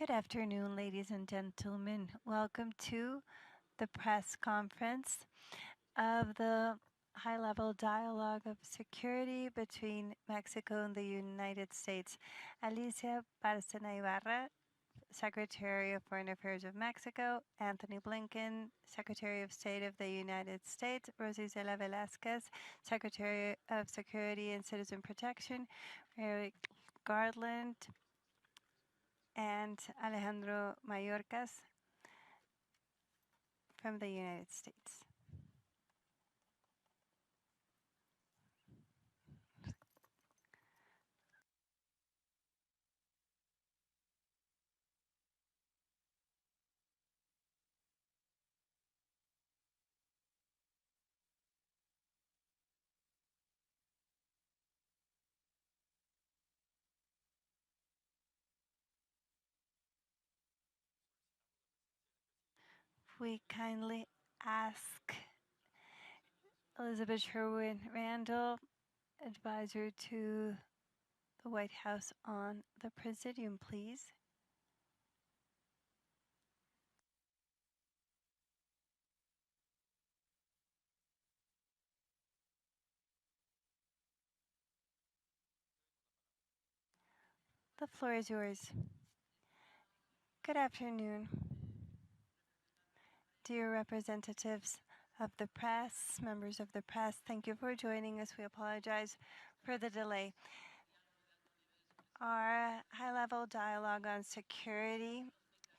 Good afternoon, ladies and gentlemen. Welcome to the press conference of the high-level dialogue of security between Mexico and the United States. Alicia Bárcena, Secretary of Foreign Affairs of Mexico; Antony Blinken, Secretary of State of the United States; Rosa Velázquez, Secretary of Security and Citizen Protection; Merrick, Garland, and Alejandro Mayorkas from the United States. We kindly ask Elizabeth Sherwood-Randall, advisor to the White House, on the Presidium, please. The floor is yours. Good afternoon, dear representatives of the press, members of the press. Thank you for joining us. We apologize for the delay. Our high-level dialogue on security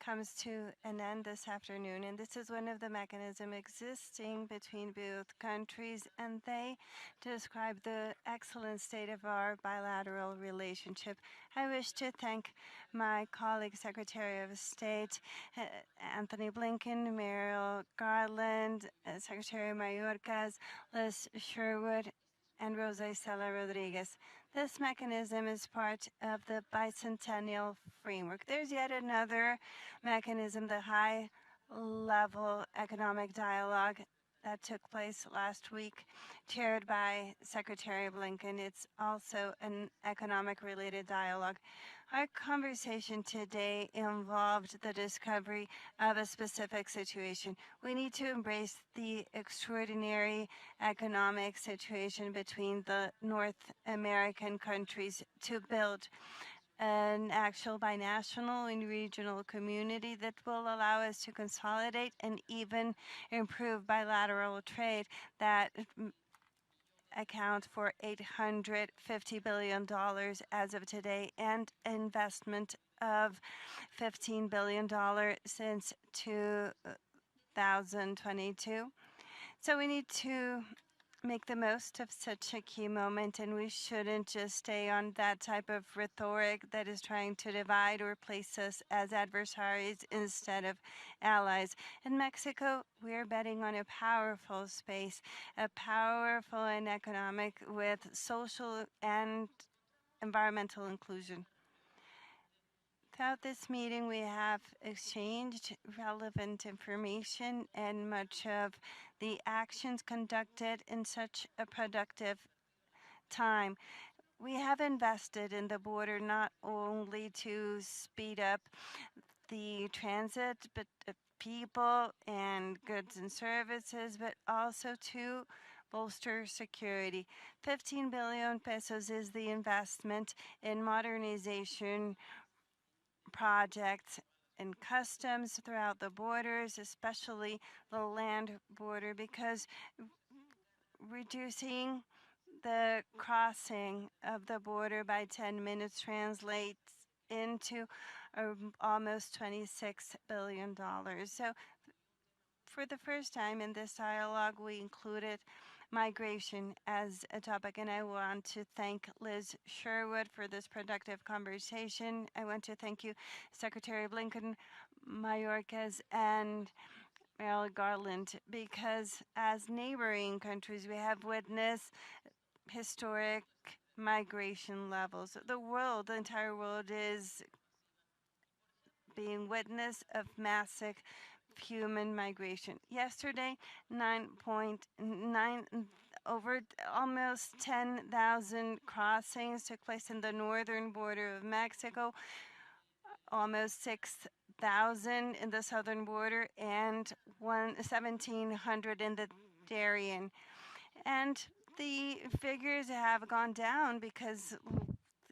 comes to an end this afternoon, and this is one of the mechanisms existing between both countries, and they describe the excellent state of our bilateral relationship. I wish to thank my colleague, Secretary of State Antony Blinken, Merrick, Garland, Secretary Mayorkas, Liz Sherwood, and Rosa Icela Rodriguez. This mechanism is part of the bicentennial framework. There's yet another mechanism, the high-level economic dialogue that took place last week, chaired by Secretary Blinken. It's also an economic-related dialogue. Our conversation today involved the discovery of a specific situation. We need to embrace the extraordinary economic situation between the North American countries to build an actual binational and regional community that will allow us to consolidate and even improve bilateral trade that account for $850 billion as of today, and investment of $15 billion since 2022. So we need to make the most of such a key moment, and we shouldn't just stay on that type of rhetoric that is trying to divide or place us as adversaries instead of allies. In Mexico, we're betting on a powerful space, a powerful and economic with social and environmental inclusion. Throughout this meeting, we have exchanged relevant information, and much of the actions conducted in such a productive time. We have invested in the border not only to speed up the transit but of people and goods and services, but also to bolster security. 15 billion pesos is the investment in modernization projects and customs throughout the borders, especially the land border, because reducing the crossing of the border by 10 minutes translates into almost $26 billion. So for the first time in this dialogue, we included migration as a topic, and I want to thank Liz Sherwood for this productive conversation. I want to thank you, Secretary Blinken, Mayorkas, and Merrick, Garland, because as neighboring countries, we have witnessed historic migration levels. The entire world is being witness of massive human migration. Yesterday, 9.9 over almost 10,000 crossings took place in the northern border of Mexico. almost 6,000 in the southern border and 1,700 in the Darien. And the figures have gone down because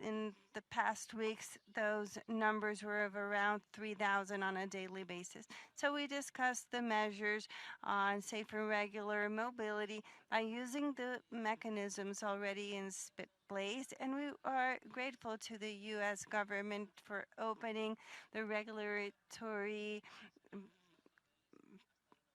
in the past weeks, those numbers were of around 3,000 on a daily basis. So we discussed the measures on safe and regular mobility by using the mechanisms already in place, and we are grateful to the U.S. government for opening the regulatory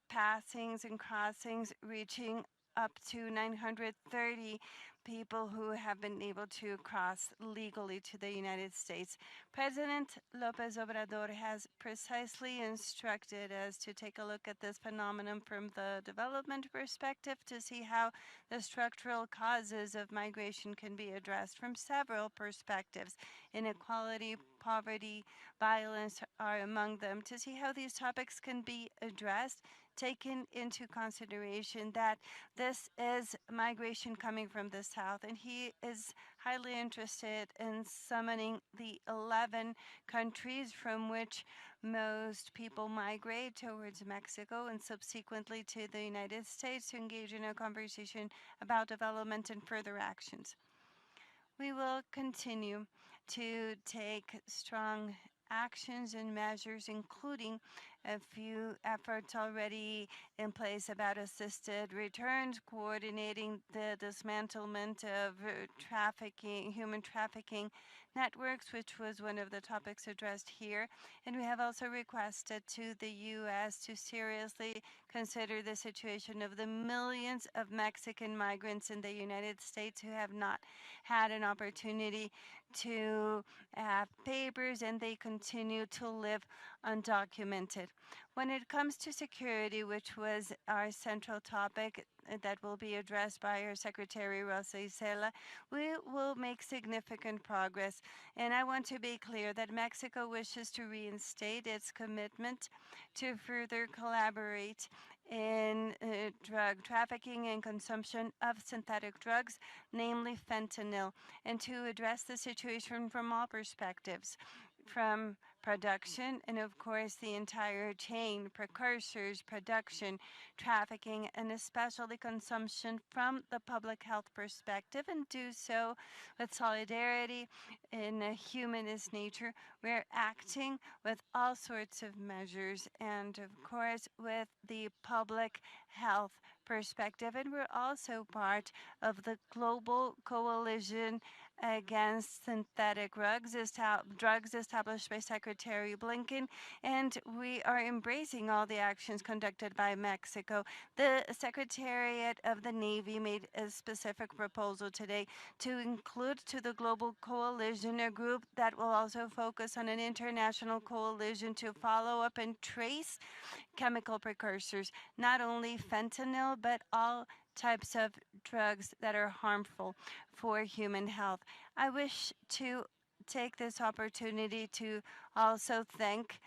passings and crossings, reaching up to 930 people who have been able to cross legally to the United States. President López Obrador has precisely instructed us to take a look at this phenomenon from the development perspective to see how the structural causes of migration can be addressed from several perspectives. Inequality, poverty, violence are among them, to see how these topics can be addressed, taken into consideration that this is migration coming from the south, and he is highly interested in summoning the 11 countries from which most people migrate towards Mexico and subsequently to the United States to engage in a conversation about development and further actions. We will continue to take strong actions and measures, including a few efforts already in place about assisted returns, coordinating the dismantlement of human trafficking networks, which was one of the topics addressed here. And we have also requested to the U.S. to seriously consider the situation of the millions of Mexican migrants in the United States who have not had an opportunity to have papers, and they continue to live undocumented. When it comes to security, which was our central topic that will be addressed by our Secretary Rosa Icela, we will make significant progress. And I want to be clear that Mexico wishes to reinstate its commitment to further collaborate in drug trafficking and consumption of synthetic drugs, namely fentanyl, and to address the situation from all perspectives, from production and, of course, the entire chain, precursors, production, trafficking, and especially consumption from the public health perspective, and do so with solidarity in a humanist nature. We're acting with all sorts of measures and, of course, with the public health perspective. And we're also part of the global coalition against synthetic drugs established by Secretary Blinken, and we are embracing all the actions conducted by Mexico. The Secretariat of the Navy made a specific proposal today to include to the global coalition a group that will also focus on an international coalition to follow up and trace chemical precursors, not only fentanyl, but all types of drugs that are harmful for human health. I wish to take this opportunity to also thank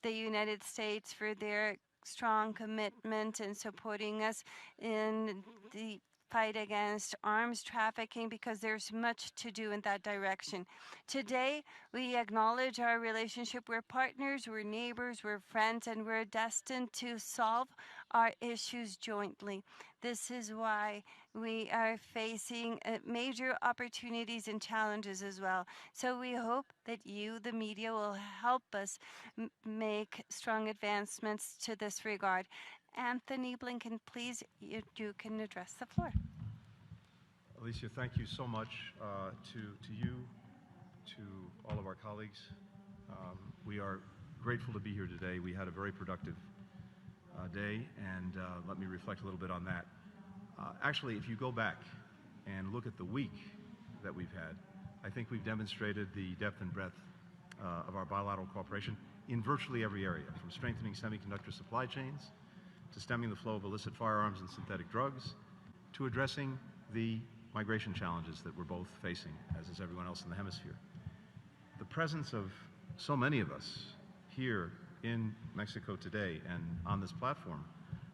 the United States for their strong commitment in supporting us in the fight against arms trafficking, because there's much to do in that direction. Today, we acknowledge our relationship. We're partners, we're neighbors, we're friends, and we're destined to solve our issues jointly. This is why we are facing major opportunities and challenges as well. So we hope that you, the media, will help us make strong advancements to this regard. Antony Blinken, please, you can address the floor. Alicia, thank you so much to you, to all of our colleagues. We are grateful to be here today. We had a very productive day, and let me reflect a little bit on that. Actually, if you go back and look at the week that we've had, I think we've demonstrated the depth and breadth of our bilateral cooperation in virtually every area, from strengthening semiconductor supply chains, to stemming the flow of illicit firearms and synthetic drugs, to addressing the migration challenges that we're both facing, as is everyone else in the hemisphere. The presence of so many of us here in Mexico today and on this platform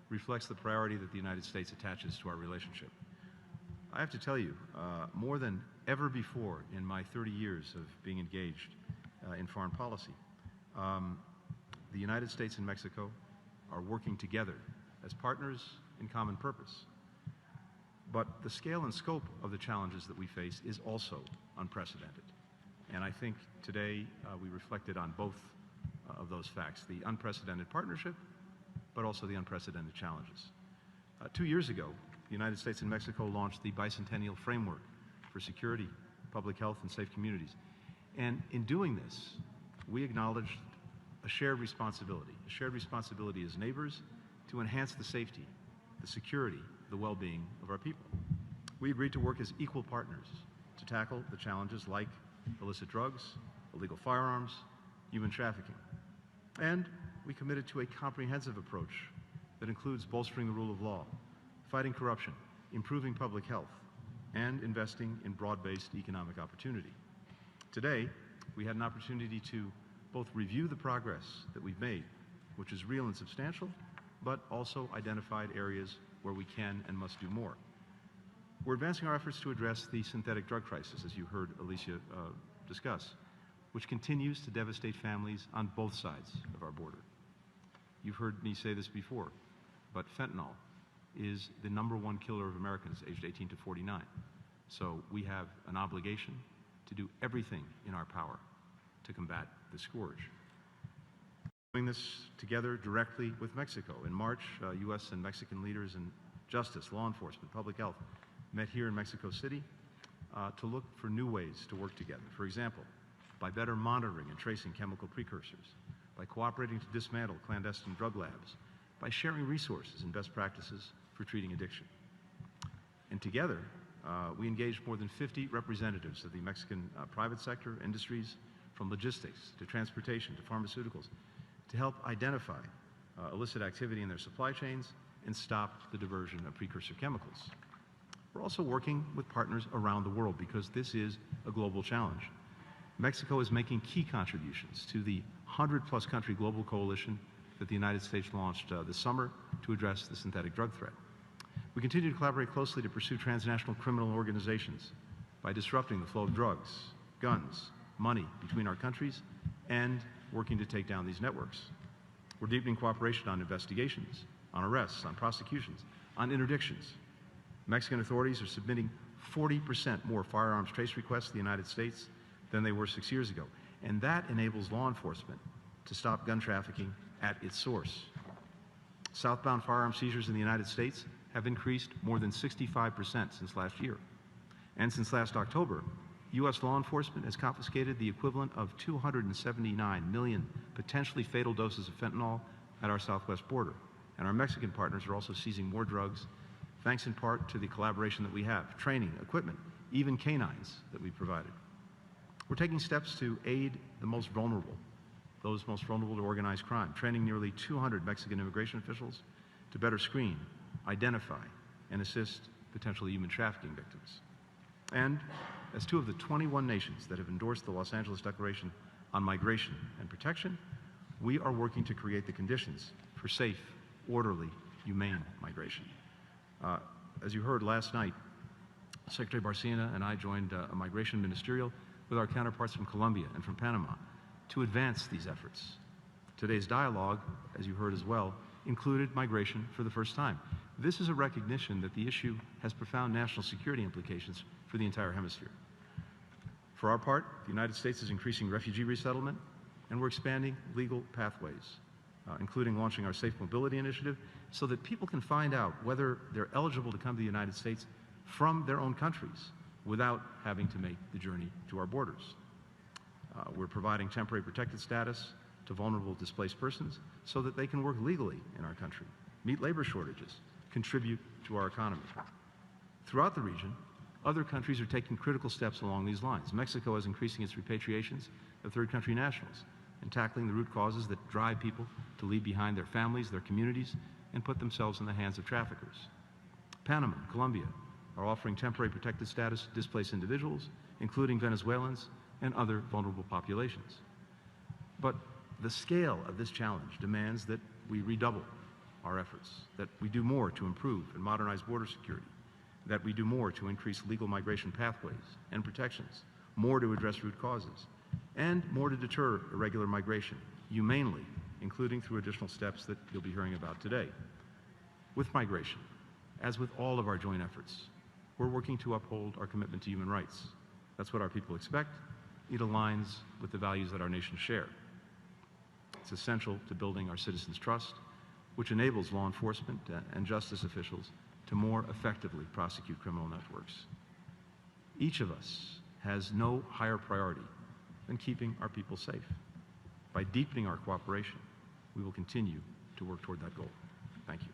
reflects the priority that the United States attaches to our relationship. I have to tell you, more than ever before in my 30 years of being engaged in foreign policy, The United States and Mexico are working together as partners in common purpose. But the scale and scope of the challenges that we face is also unprecedented. And I think today we reflected on both of those facts, the unprecedented partnership, but also the unprecedented challenges. 2 years ago, the United States and Mexico launched the bicentennial framework for security, public health, and safe communities. And in doing this, we acknowledged a shared responsibility as neighbors to enhance the safety, the security, the well-being of our people. We agreed to work as equal partners to tackle the challenges like illicit drugs, illegal firearms, human trafficking. And we committed to a comprehensive approach that includes bolstering the rule of law, fighting corruption, improving public health, and investing in broad-based economic opportunity. Today, we had an opportunity to both review the progress that we've made, which is real and substantial, but also identified areas where we can and must do more. We're advancing our efforts to address the synthetic drug crisis, as you heard Alicia discuss, which continues to devastate families on both sides of our border. You've heard me say this before, but fentanyl is the #1 killer of Americans aged 18 to 49. So we have an obligation to do everything in our power to combat the scourge. Doing this together directly with Mexico. In March, U.S. and Mexican leaders in justice, law enforcement, public health met here in Mexico City to look for new ways to work together. For example, by better monitoring and tracing chemical precursors, by cooperating to dismantle clandestine drug labs, by sharing resources and best practices for treating addiction. And together, we engaged more than 50 representatives of the Mexican private sector, industries, from logistics to transportation to pharmaceuticals, to help identify illicit activity in their supply chains and stop the diversion of precursor chemicals. We're also working with partners around the world because this is a global challenge. Mexico is making key contributions to the 100-plus country global coalition that the United States launched this summer to address the synthetic drug threat. We continue to collaborate closely to pursue transnational criminal organizations by disrupting the flow of drugs, guns, money between our countries, and working to take down these networks. We're deepening cooperation on investigations, on arrests, on prosecutions, on interdictions. Mexican authorities are submitting 40% more firearms trace requests to the United States than they were 6 years ago. And that enables law enforcement to stop gun trafficking at its source. Southbound firearm seizures in the United States have increased more than 65% since last year. And since last October, U.S. law enforcement has confiscated the equivalent of 279 million potentially fatal doses of fentanyl at our southwest border. And our Mexican partners are also seizing more drugs, thanks in part to the collaboration that we have, training, equipment, even canines that we've provided. We're taking steps to aid the most vulnerable, those most vulnerable to organized crime, training nearly 200 Mexican immigration officials to better screen, identify, and assist potential human trafficking victims. And as two of the 21 nations that have endorsed the Los Angeles Declaration on Migration and Protection, we are working to create the conditions for safe, orderly, humane migration. As you heard last night, Secretary Bárcena and I joined a migration ministerial with our counterparts from Colombia and from Panama to advance these efforts. Today's dialogue, as you heard as well, included migration for the first time. This is a recognition that the issue has profound national security implications for the entire hemisphere. For our part, the United States is increasing refugee resettlement, and we're expanding legal pathways, including launching our Safe Mobility Initiative, so that people can find out whether they're eligible to come to the United States from their own countries without having to make the journey to our borders. We're providing temporary protected status to vulnerable displaced persons so that they can work legally in our country, meet labor shortages, contribute to our economy. Throughout the region, other countries are taking critical steps along these lines. Mexico is increasing its repatriations of third country nationals and tackling the root causes that drive people to leave behind their families, their communities, and put themselves in the hands of traffickers. Panama and Colombia are offering temporary protected status to displaced individuals, including Venezuelans and other vulnerable populations. But the scale of this challenge demands that we redouble our efforts, that we do more to improve and modernize border security, that we do more to increase legal migration pathways and protections, more to address root causes, and more to deter irregular migration humanely, including through additional steps that you'll be hearing about today. With migration, as with all of our joint efforts, we're working to uphold our commitment to human rights. That's what our people expect. It aligns with the values that our nation share. It's essential to building our citizens' trust, which enables law enforcement and justice officials to more effectively prosecute criminal networks. Each of us has no higher priority than keeping our people safe. By deepening our cooperation, we will continue to work toward that goal. Thank you.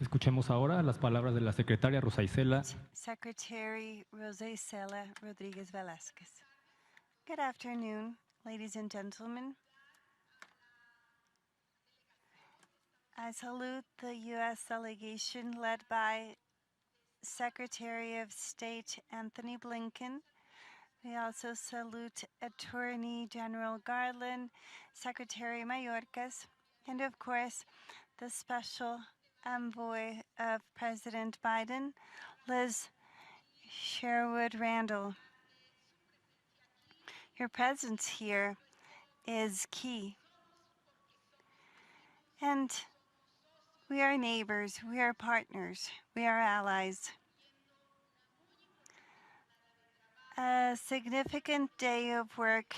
Escuchemos ahora las palabras de la secretaria Rosa Icela. Secretary Rosa Icela Rodriguez Velázquez. Good afternoon, ladies and gentlemen. I salute the U.S. delegation led by Secretary of State Antony Blinken. We also salute Attorney General Garland, Secretary Mayorkas, and of course, the special envoy of President Biden, Liz Sherwood-Randall. Your presence here is key. And we are neighbors, we are partners, we are allies. A significant day of work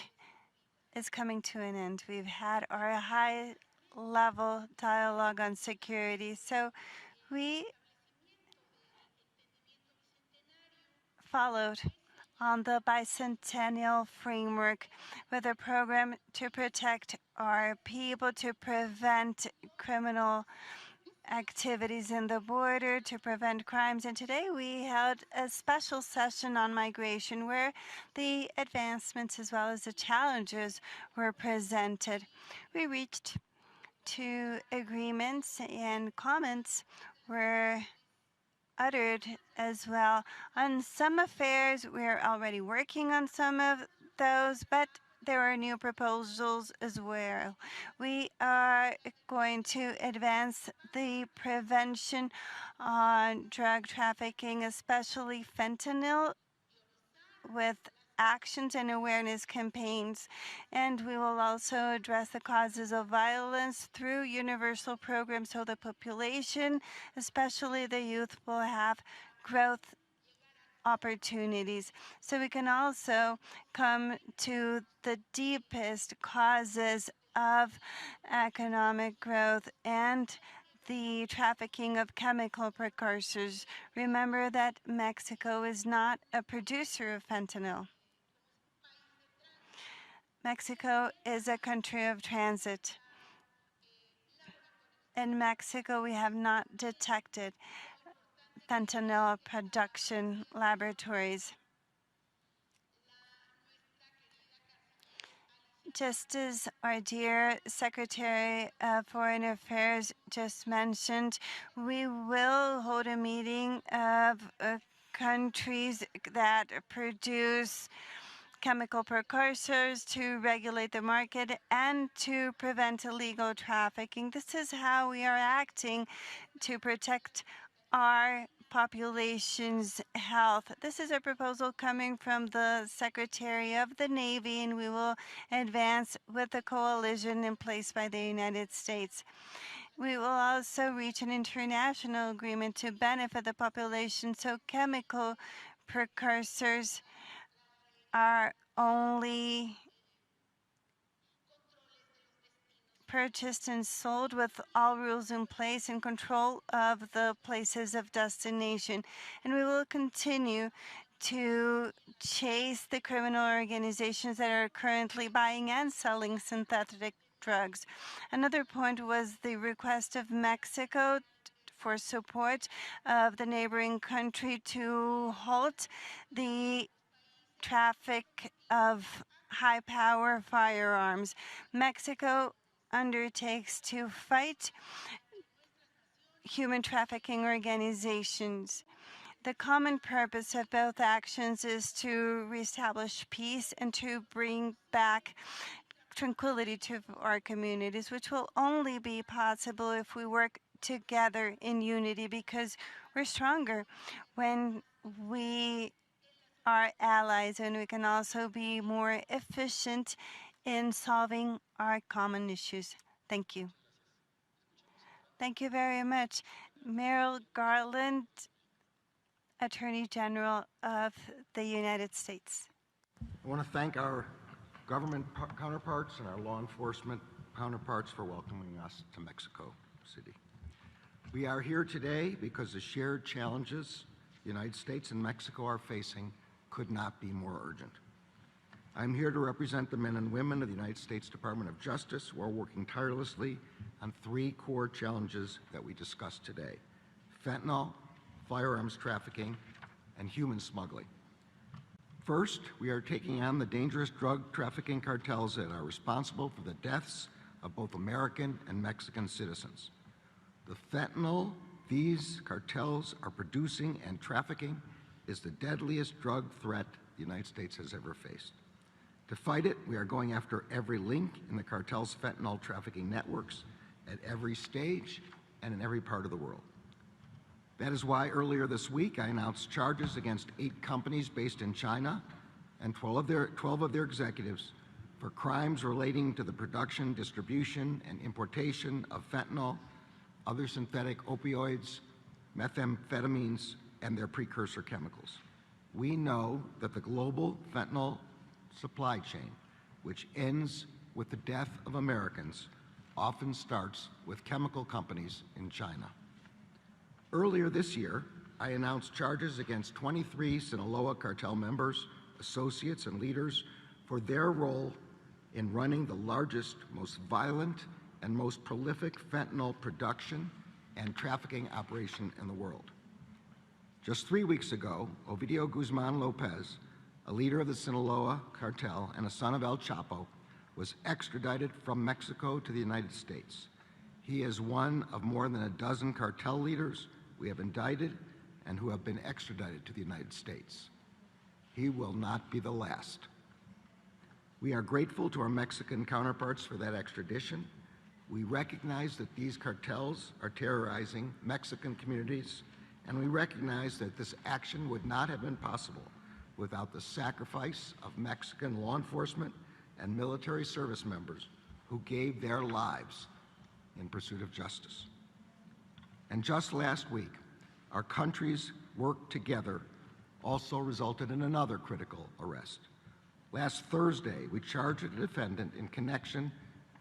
is coming to an end. We've had our high-level dialogue on security, so we followed on the bicentennial framework with a program to protect our people, to prevent criminal activities in the border, to prevent crimes. And today we held a special session on migration where the advancements as well as the challenges were presented. We reached two agreements and comments were uttered as well. On some affairs, we're already working on some of those, but there are new proposals as well. We are going to advance the prevention on drug trafficking, especially fentanyl, with actions and awareness campaigns. And we will also address the causes of violence through universal programs so the population, especially the youth, will have growth opportunities. So we can also come to the deepest causes of economic growth and the trafficking of chemical precursors. Remember that Mexico is not a producer of fentanyl. Mexico is a country of transit. In Mexico, we have not detected fentanyl production laboratories. Just as our dear Secretary of Foreign Affairs just mentioned, we will hold a meeting of countries that produce chemical precursors to regulate the market and to prevent illegal trafficking. This is how we are acting to protect our population's health. This is a proposal coming from the Secretary of the Navy, and we will advance with the coalition in place by the United States. We will also reach an international agreement to benefit the population, so chemical precursors are only purchased and sold with all rules in place and control of the places of destination. And we will continue to chase the criminal organizations that are currently buying and selling synthetic drugs. Another point was the request of Mexico for support of the neighboring country to halt the traffic of high-power firearms. Mexico undertakes to fight human trafficking organizations. The common purpose of both actions is to reestablish peace and to bring back tranquility to our communities, which will only be possible if we work together in unity, because we're stronger when we our allies, and we can also be more efficient in solving our common issues. Thank you. Thank you very much. Merrick Garland, Attorney General of the United States. I want to thank our government counterparts and our law enforcement counterparts for welcoming us to Mexico City. We are here today because the shared challenges the United States and Mexico are facing could not be more urgent. I'm here to represent the men and women of the United States Department of Justice who are working tirelessly on three core challenges that we discussed today: fentanyl, firearms trafficking, and human smuggling. First, we are taking on the dangerous drug trafficking cartels that are responsible for the deaths of both American and Mexican citizens. The fentanyl these cartels are producing and trafficking is the deadliest drug threat the United States has ever faced. To fight it, we are going after every link in the cartel's fentanyl trafficking networks at every stage and in every part of the world. That is why earlier this week I announced charges against 8 companies based in China and 12 of their executives for crimes relating to the production, distribution, and importation of fentanyl, other synthetic opioids, methamphetamines, and their precursor chemicals. We know that the global fentanyl supply chain, which ends with the death of Americans, often starts with chemical companies in China. Earlier this year, I announced charges against 23 Sinaloa cartel members, associates, and leaders for their role in running the largest, most violent, and most prolific fentanyl production and trafficking operation in the world. Just 3 weeks ago, Ovidio Guzman Lopez, a leader of the Sinaloa cartel and a son of El Chapo, was extradited from Mexico to the United States. He is one of more than a dozen cartel leaders we have indicted and who have been extradited to the United States. He will not be the last. We are grateful to our Mexican counterparts for that extradition. We recognize that these cartels are terrorizing Mexican communities, and we recognize that this action would not have been possible without the sacrifice of Mexican law enforcement and military service members who gave their lives in pursuit of justice. And just last week, our countries' work together also resulted in another critical arrest. Last Thursday, we charged a defendant in connection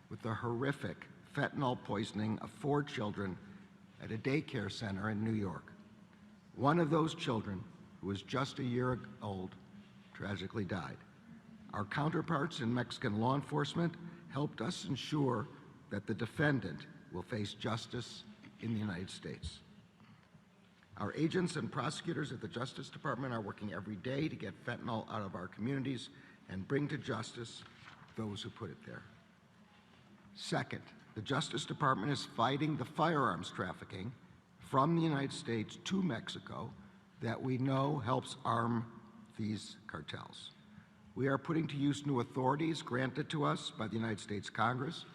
with the horrific fentanyl poisoning of 4 children at a daycare center in New York. One of those children, who was just a year old, tragically died. Our counterparts in Mexican law enforcement helped us ensure that the defendant will face justice in the United States. Our agents and prosecutors at the Justice Department are working every day to get fentanyl out of our communities and bring to justice those who put it there. Second, the Justice Department is fighting the firearms trafficking from the United States to Mexico that we know helps arm these cartels. We are putting to use new authorities granted to us by the United States Congress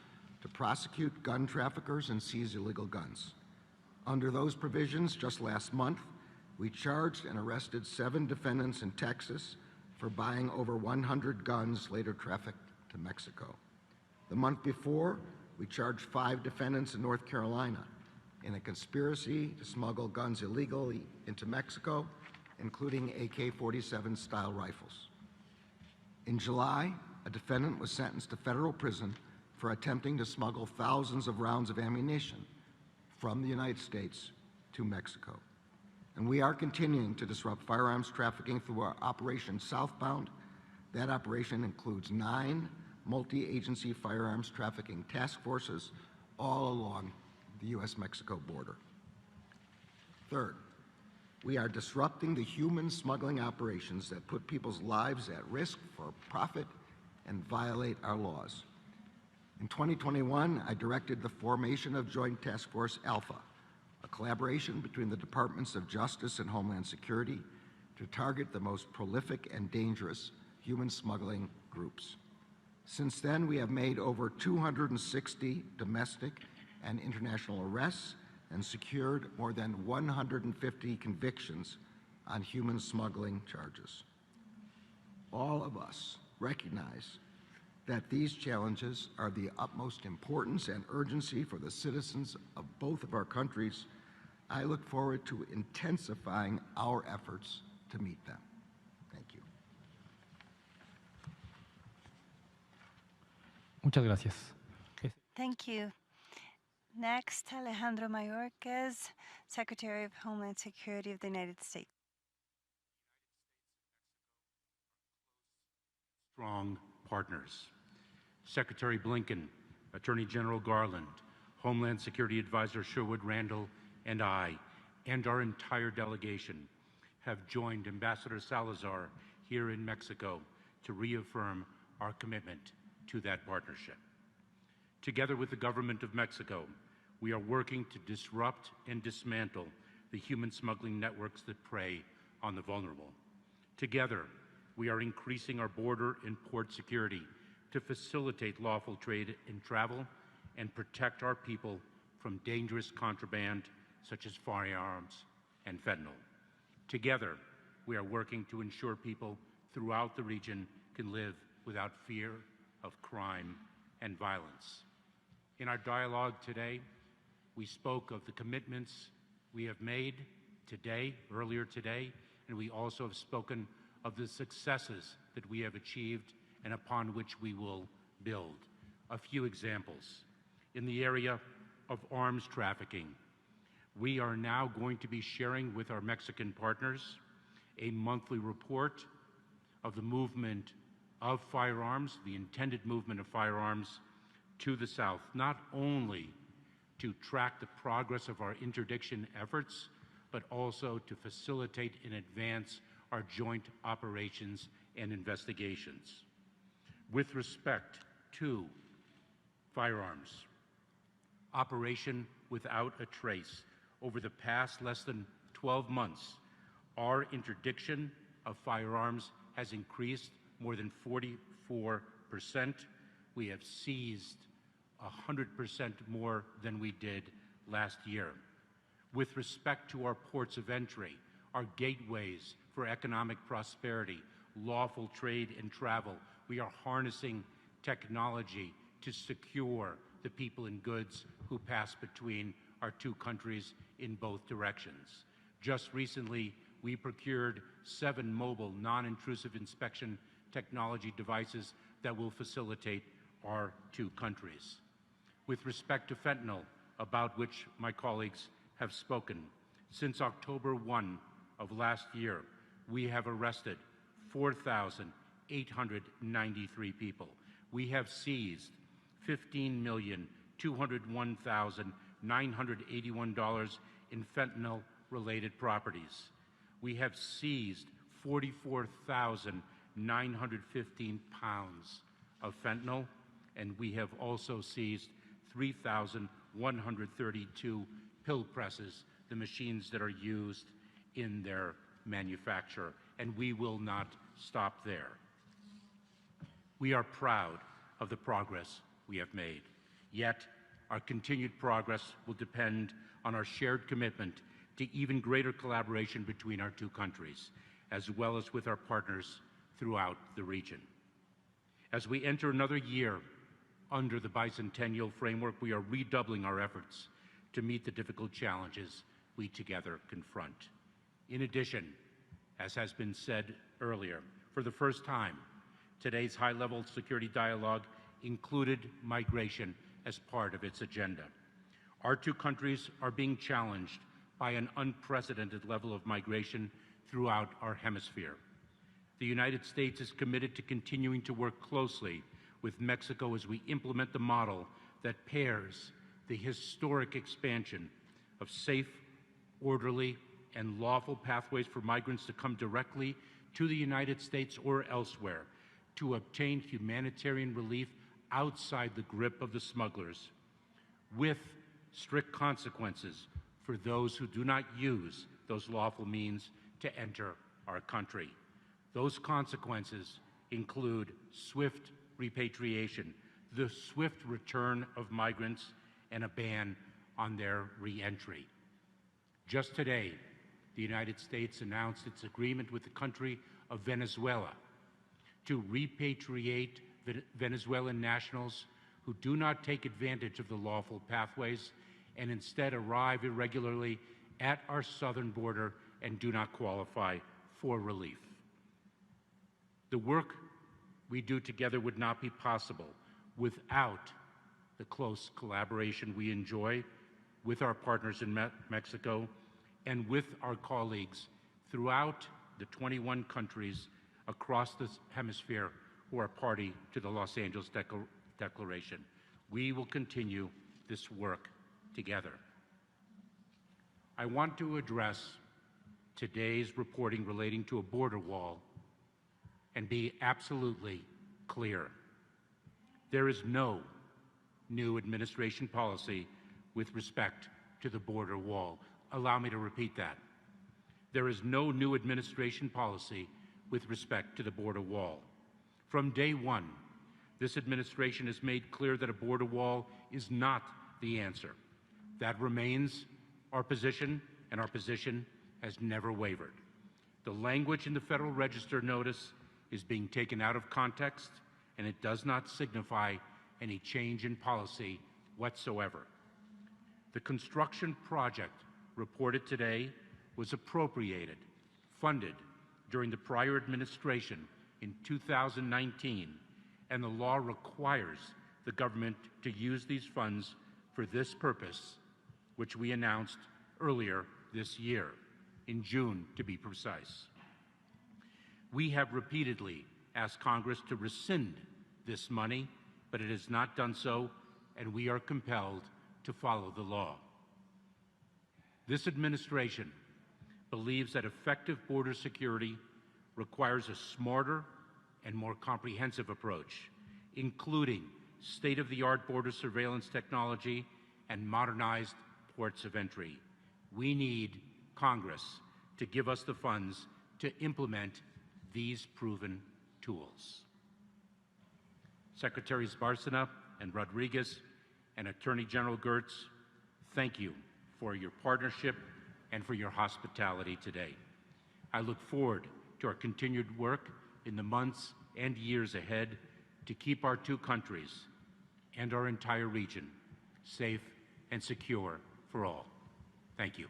to prosecute gun traffickers and seize illegal guns. Under those provisions, just last month, we charged and arrested 7 defendants in Texas for buying over 100 guns later trafficked to Mexico. The month before, we charged 5 defendants in North Carolina in a conspiracy to smuggle guns illegally into Mexico, including AK-47 style rifles. In July, a defendant was sentenced to federal prison for attempting to smuggle thousands of rounds of ammunition from the United States to Mexico. And we are continuing to disrupt firearms trafficking through our Operation Southbound. That operation includes 9 multi-agency firearms trafficking task forces all along the U.S.-Mexico border. Third, we are disrupting the human smuggling operations that put people's lives at risk for profit and violate our laws. In 2021, I directed the formation of Joint Task Force Alpha, a collaboration between the Departments of Justice and Homeland Security to target the most prolific and dangerous human smuggling groups. Since then, we have made over 260 domestic and international arrests and secured more than 150 convictions on human smuggling charges. all of us recognize that these challenges are the utmost importance and urgency for the citizens of both of our countries, I look forward to intensifying our efforts to meet them. Thank you. Muchas gracias. Thank you. Next, Alejandro Mayorkas, Secretary of Homeland Security of the United States. Strong partners. Secretary Blinken, Attorney General Garland, Homeland Security Advisor Sherwood-Randall, and I, and our entire delegation, have joined Ambassador Salazar here in Mexico to reaffirm our commitment to that partnership. Together with the government of Mexico, we are working to disrupt and dismantle the human smuggling networks that prey on the vulnerable. Together, we are increasing our border and port security to facilitate lawful trade and travel and protect our people from dangerous contraband such as firearms and fentanyl. Together, we are working to ensure people throughout the region can live without fear of crime and violence. In our dialogue today, we spoke of the commitments we have made today, earlier today, and we also have spoken of the successes that we have achieved and upon which we will build. A few examples. In the area of arms trafficking, we are now going to be sharing with our Mexican partners a monthly report of the movement of firearms, the intended movement of firearms to the south, not only to track the progress of our interdiction efforts, but also to facilitate and advance our joint operations and investigations. With respect to firearms, Operation Without a Trace, over the past less than 12 months, our interdiction of firearms has increased more than 44%. We have seized 100% more than we did last year. With respect to our ports of entry, our gateways for economic prosperity, lawful trade and travel, we are harnessing technology to secure the people and goods who pass between our two countries in both directions. Just recently, we procured 7 mobile, non-intrusive inspection technology devices that will facilitate our two countries. With respect to fentanyl, about which my colleagues have spoken, since October 1 of last year, we have arrested 4,893 people. We have seized $15,201,981 in fentanyl-related properties. We have seized 44,915 pounds of fentanyl, and we have also seized 3,132 pill presses, the machines that are used in their manufacture, and we will not stop there. We are proud of the progress we have made, yet our continued progress will depend on our shared commitment to even greater collaboration between our two countries, as well as with our partners throughout the region. As we enter another year under the bicentennial framework, we are redoubling our efforts to meet the difficult challenges we together confront. In addition, as has been said earlier, for the first time, today's high-level security dialogue included migration as part of its agenda. Our two countries are being challenged by an unprecedented level of migration throughout our hemisphere. The United States is committed to continuing to work closely with Mexico as we implement the model that pairs the historic expansion of safe, orderly, and lawful pathways for migrants to come directly to the United States or elsewhere to obtain humanitarian relief outside the grip of the smugglers, with strict consequences for those who do not use those lawful means to enter our country. Those consequences include swift repatriation, the swift return of migrants, and a ban on their re-entry. Just today, the United States announced its agreement with the country of Venezuela to repatriate Venezuelan nationals who do not take advantage of the lawful pathways and instead arrive irregularly at our southern border and do not qualify for relief. The work we do together would not be possible without the close collaboration we enjoy with our partners in Mexico and with our colleagues throughout the 21 countries across this hemisphere who are party to the Los Angeles Declaration. We will continue this work together. I want to address today's reporting relating to a border wall and be absolutely clear. There is no new administration policy with respect to the border wall. Allow me to repeat that. There is no new administration policy with respect to the border wall. From day one, this administration has made clear that a border wall is not the answer. That remains our position, and our position has never wavered. The language in the Federal Register notice is being taken out of context, and it does not signify any change in policy whatsoever. The construction project reported today was appropriated, funded during the prior administration in 2019, and the law requires the government to use these funds for this purpose, which we announced earlier this year, in June to be precise. We have repeatedly asked Congress to rescind this money, but it has not done so, and we are compelled to follow the law. This administration believes that effective border security requires a smarter and more comprehensive approach, including state-of-the-art border surveillance technology and modernized ports of entry. We need Congress to give us the funds to implement these proven tools. Secretaries Bárcena and Rodriguez and Attorney General Gertz, thank you for your partnership and for your hospitality today. I look forward to our continued work in the months and years ahead to keep our two countries and our entire region safe and secure for all. Thank you.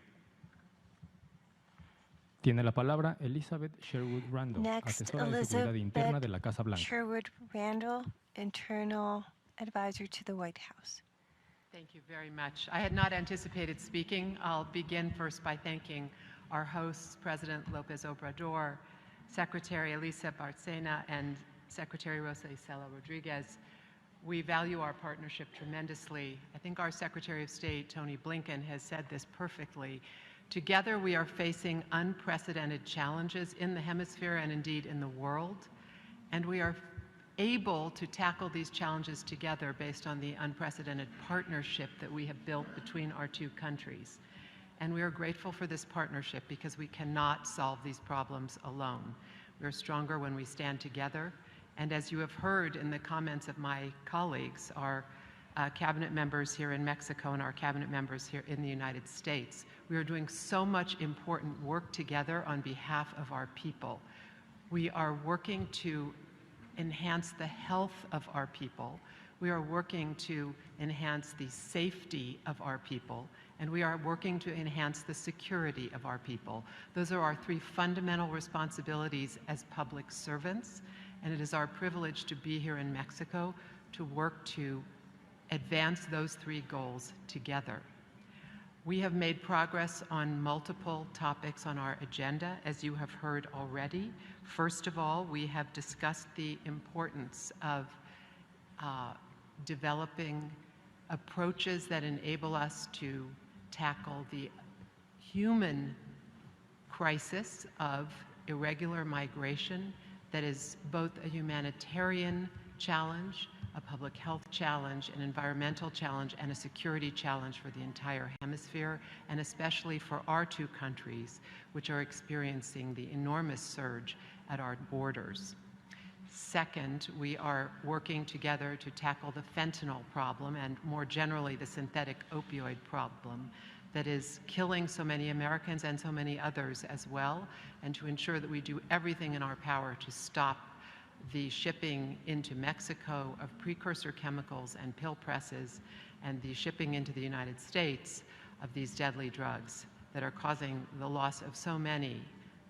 Tiene la palabra Elizabeth Sherwood-Randall, Next, asesora de seguridad interna de la Casa Blanca. Sherwood-Randall, internal advisor to the White House. Thank you very much. I had not anticipated speaking. I'll begin first by thanking our hosts, President López Obrador, Secretary Alicia Bárcena, and Secretary Rosa Icela Rodriguez. We value our partnership tremendously. I think our Secretary of State, Tony Blinken, has said this perfectly. Together, we are facing unprecedented challenges in the hemisphere and indeed in the world, and we are able to tackle these challenges together based on the unprecedented partnership that we have built between our two countries. And we are grateful for this partnership because we cannot solve these problems alone. We are stronger when we stand together. And as you have heard in the comments of my colleagues, our cabinet members here in Mexico and our cabinet members here in the United States, we are doing so much important work together on behalf of our people. We are working to enhance the health of our people. We are working to enhance the safety of our people, and we are working to enhance the security of our people. Those are our three fundamental responsibilities as public servants, and it is our privilege to be here in Mexico to work to advance those three goals together. We have made progress on multiple topics on our agenda, as you have heard already. First of all, we have discussed the importance of developing approaches that enable us to tackle the human crisis of irregular migration that is both a humanitarian challenge, a public health challenge, an environmental challenge, and a security challenge for the entire hemisphere, and especially for our two countries, which are experiencing the enormous surge at our borders. Second, we are working together to tackle the fentanyl problem and more generally the synthetic opioid problem that is killing so many Americans and so many others as well, and to ensure that we do everything in our power to stop the shipping into Mexico of precursor chemicals and pill presses, and the shipping into the United States of these deadly drugs that are causing the loss of so many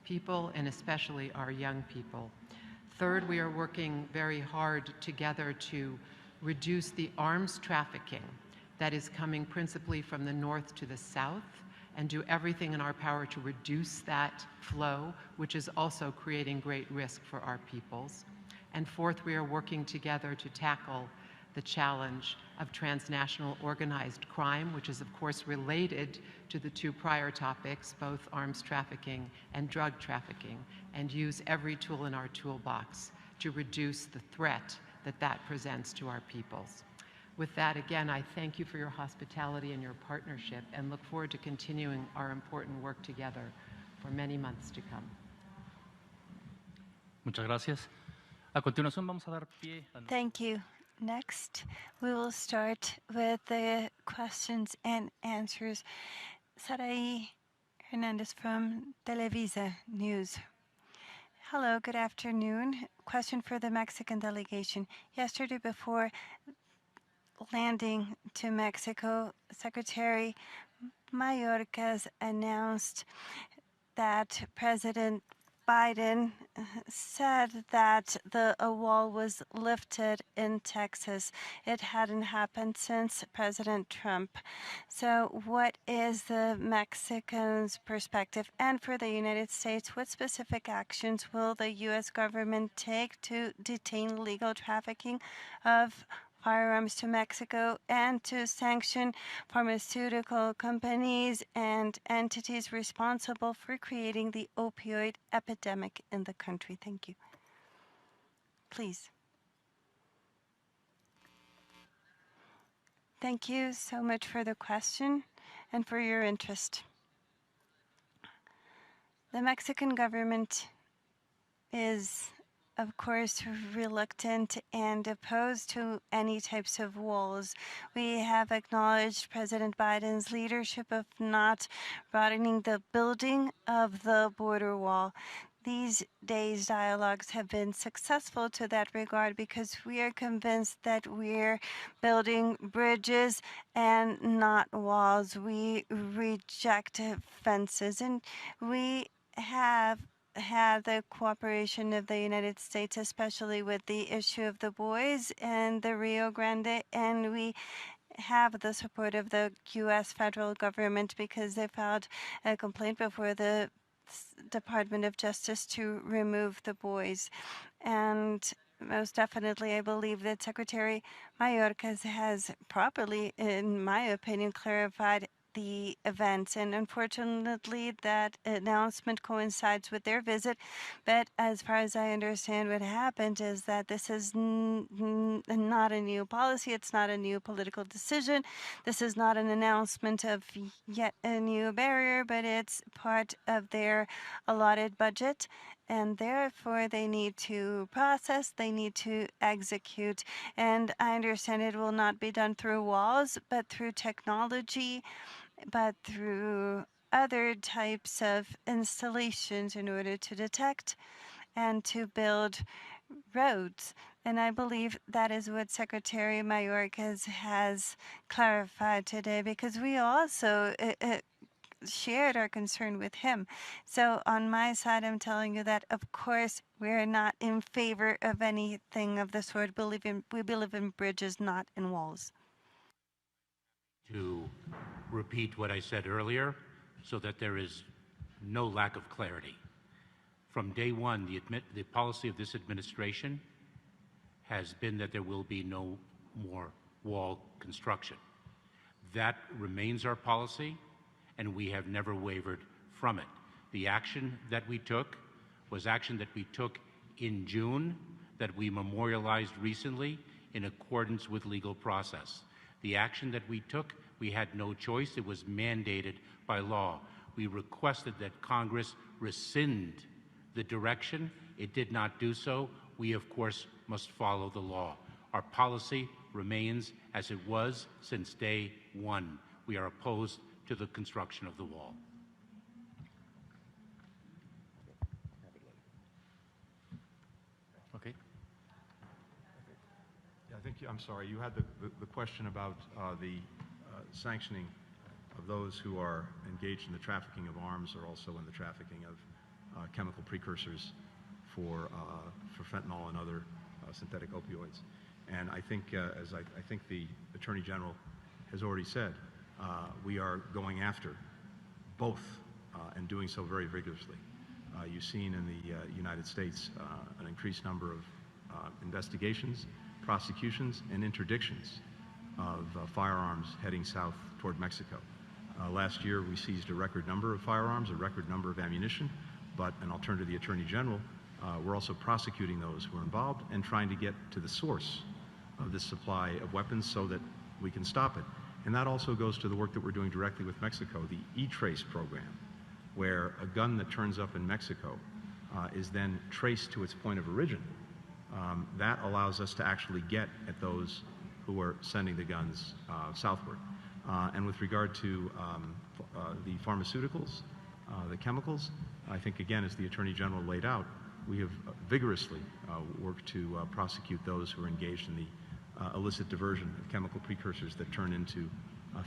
people, and especially our young people. Third, we are working very hard together to reduce the arms trafficking that is coming principally from the north to the south, and do everything in our power to reduce that flow, which is also creating great risk for our peoples. And fourth, we are working together to tackle the challenge of transnational organized crime, which is of course related to the two prior topics, both arms trafficking and drug trafficking, and use every tool in our toolbox to reduce the threat that that presents to our peoples. With that, again, I thank you for your hospitality and your partnership, and look forward to continuing our important work together for many months to come. Muchas gracias. A continuación vamos a dar pie a... Thank you. Next, we will start with the questions and answers. Sarai Hernandez from Televisa News. Hello, good afternoon. Question for the Mexican delegation. Yesterday, before landing to Mexico, Secretary Mayorkas announced that President Biden said that a wall was lifted in Texas. It hadn't happened since President Trump. So what is the Mexicans' perspective? And for the United States, what specific actions will the U.S. government take to detain illegal trafficking of firearms to Mexico and to sanction pharmaceutical companies and entities responsible for creating the opioid epidemic in the country? Thank you. Please. Thank you so much for the question and for your interest. The Mexican government is, of course, reluctant and opposed to any types of walls. We have acknowledged President Biden's leadership of not broadening the building of the border wall. These days' dialogues have been successful to that regard because we are convinced that we're building bridges and not walls. We reject fences, and we have had the cooperation of the United States, especially with the issue of the boys and the Rio Grande, and we have the support of the U.S. federal government because they filed a complaint before the Department of Justice to remove the boys. And most definitely, I believe that Secretary Mayorkas has properly, in my opinion, clarified the events, and unfortunately that announcement coincides with their visit. But as far as I understand, what happened is that this is not a new policy, it's not a new political decision, this is not an announcement of yet a new barrier, but it's part of their allotted budget, and therefore they need to process, they need to execute. And I understand it will not be done through walls, but through technology, but through other types of installations in order to detect and to build roads. And I believe that is what Secretary Mayorkas has clarified today, because we also shared our concern with him. So on my side, I'm telling you that, of course, we're not in favor of anything of the sort. We believe in bridges, not in walls. To repeat what I said earlier so that there is no lack of clarity. From day one, the policy of this administration has been that there will be no more wall construction. That remains our policy, and we have never wavered from it. The action that we took was action that we took in June, that we memorialized recently in accordance with legal process. The action that we took, we had no choice. It was mandated by law. We requested that Congress rescind the direction. It did not do so. We, of course, must follow the law. Our policy remains as it was since day one. We are opposed to the construction of the wall. Okay. I'm sorry, you had the question about the sanctioning of those who are engaged in the trafficking of arms or also in the trafficking of chemical precursors for fentanyl and other synthetic opioids. And I think, as I think the Attorney General has already said, we are going after both and doing so very vigorously. You've seen in the United States an increased number of investigations, prosecutions, and interdictions of firearms heading south toward Mexico. Last year, we seized a record number of firearms, a record number of ammunition, but, and I'll turn to the Attorney General, we're also prosecuting those who are involved and trying to get to the source of this supply of weapons so that we can stop it. And that also goes to the work that we're doing directly with Mexico, the E-Trace program, where a gun that turns up in Mexico is then traced to its point of origin. That allows us to actually get at those who are sending the guns southward. And with regard to the pharmaceuticals, the chemicals, I think, again, as the Attorney General laid out, we have vigorously worked to prosecute those who are engaged in the illicit diversion of chemical precursors that turn into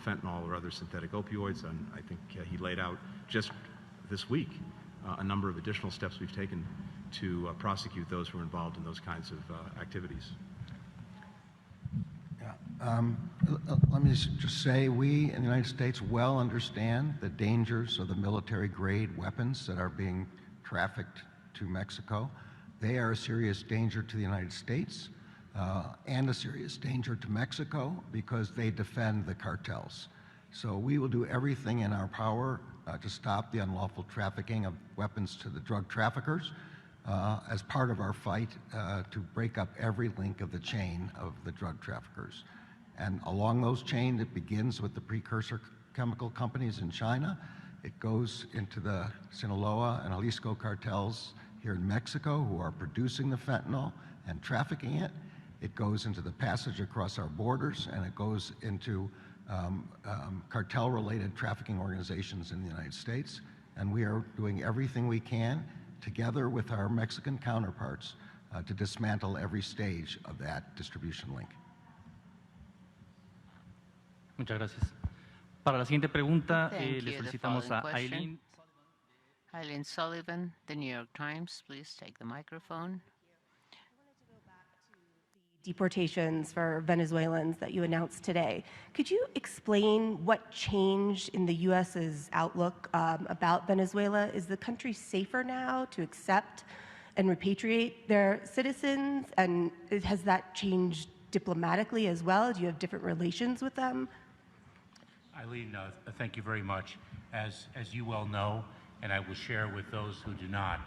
fentanyl or other synthetic opioids. And I think he laid out just this week a number of additional steps we've taken to prosecute those who are involved in those kinds of activities. Yeah. Let me just say, we in the United States well understand the dangers of the military-grade weapons that are being trafficked to Mexico. They are a serious danger to the United States and a serious danger to Mexico because they defend the cartels. So we will do everything in our power to stop the unlawful trafficking of weapons to the drug traffickers as part of our fight to break up every link of the chain of the drug traffickers. And along those chains, it begins with the precursor chemical companies in China. It goes into the Sinaloa and Jalisco cartels here in Mexico who are producing the fentanyl and trafficking it. It goes into the passage across our borders, and it goes into cartel-related trafficking organizations in the United States. And we are doing everything we can, together with our Mexican counterparts, to dismantle every stage of that distribution link. Muchas gracias. Para la siguiente pregunta, Thank le you. The solicitamos a following question. Aileen. Eileen Sullivan, The New York Times. Please take the microphone. Deportations for Venezuelans that you announced today. Could you explain what changed in the U.S.'s outlook about Venezuela? Is the country safer now to accept and repatriate their citizens? And has that changed diplomatically as well? Do you have different relations with them? Eileen, thank you very much. As you well know, and I will share with those who do not,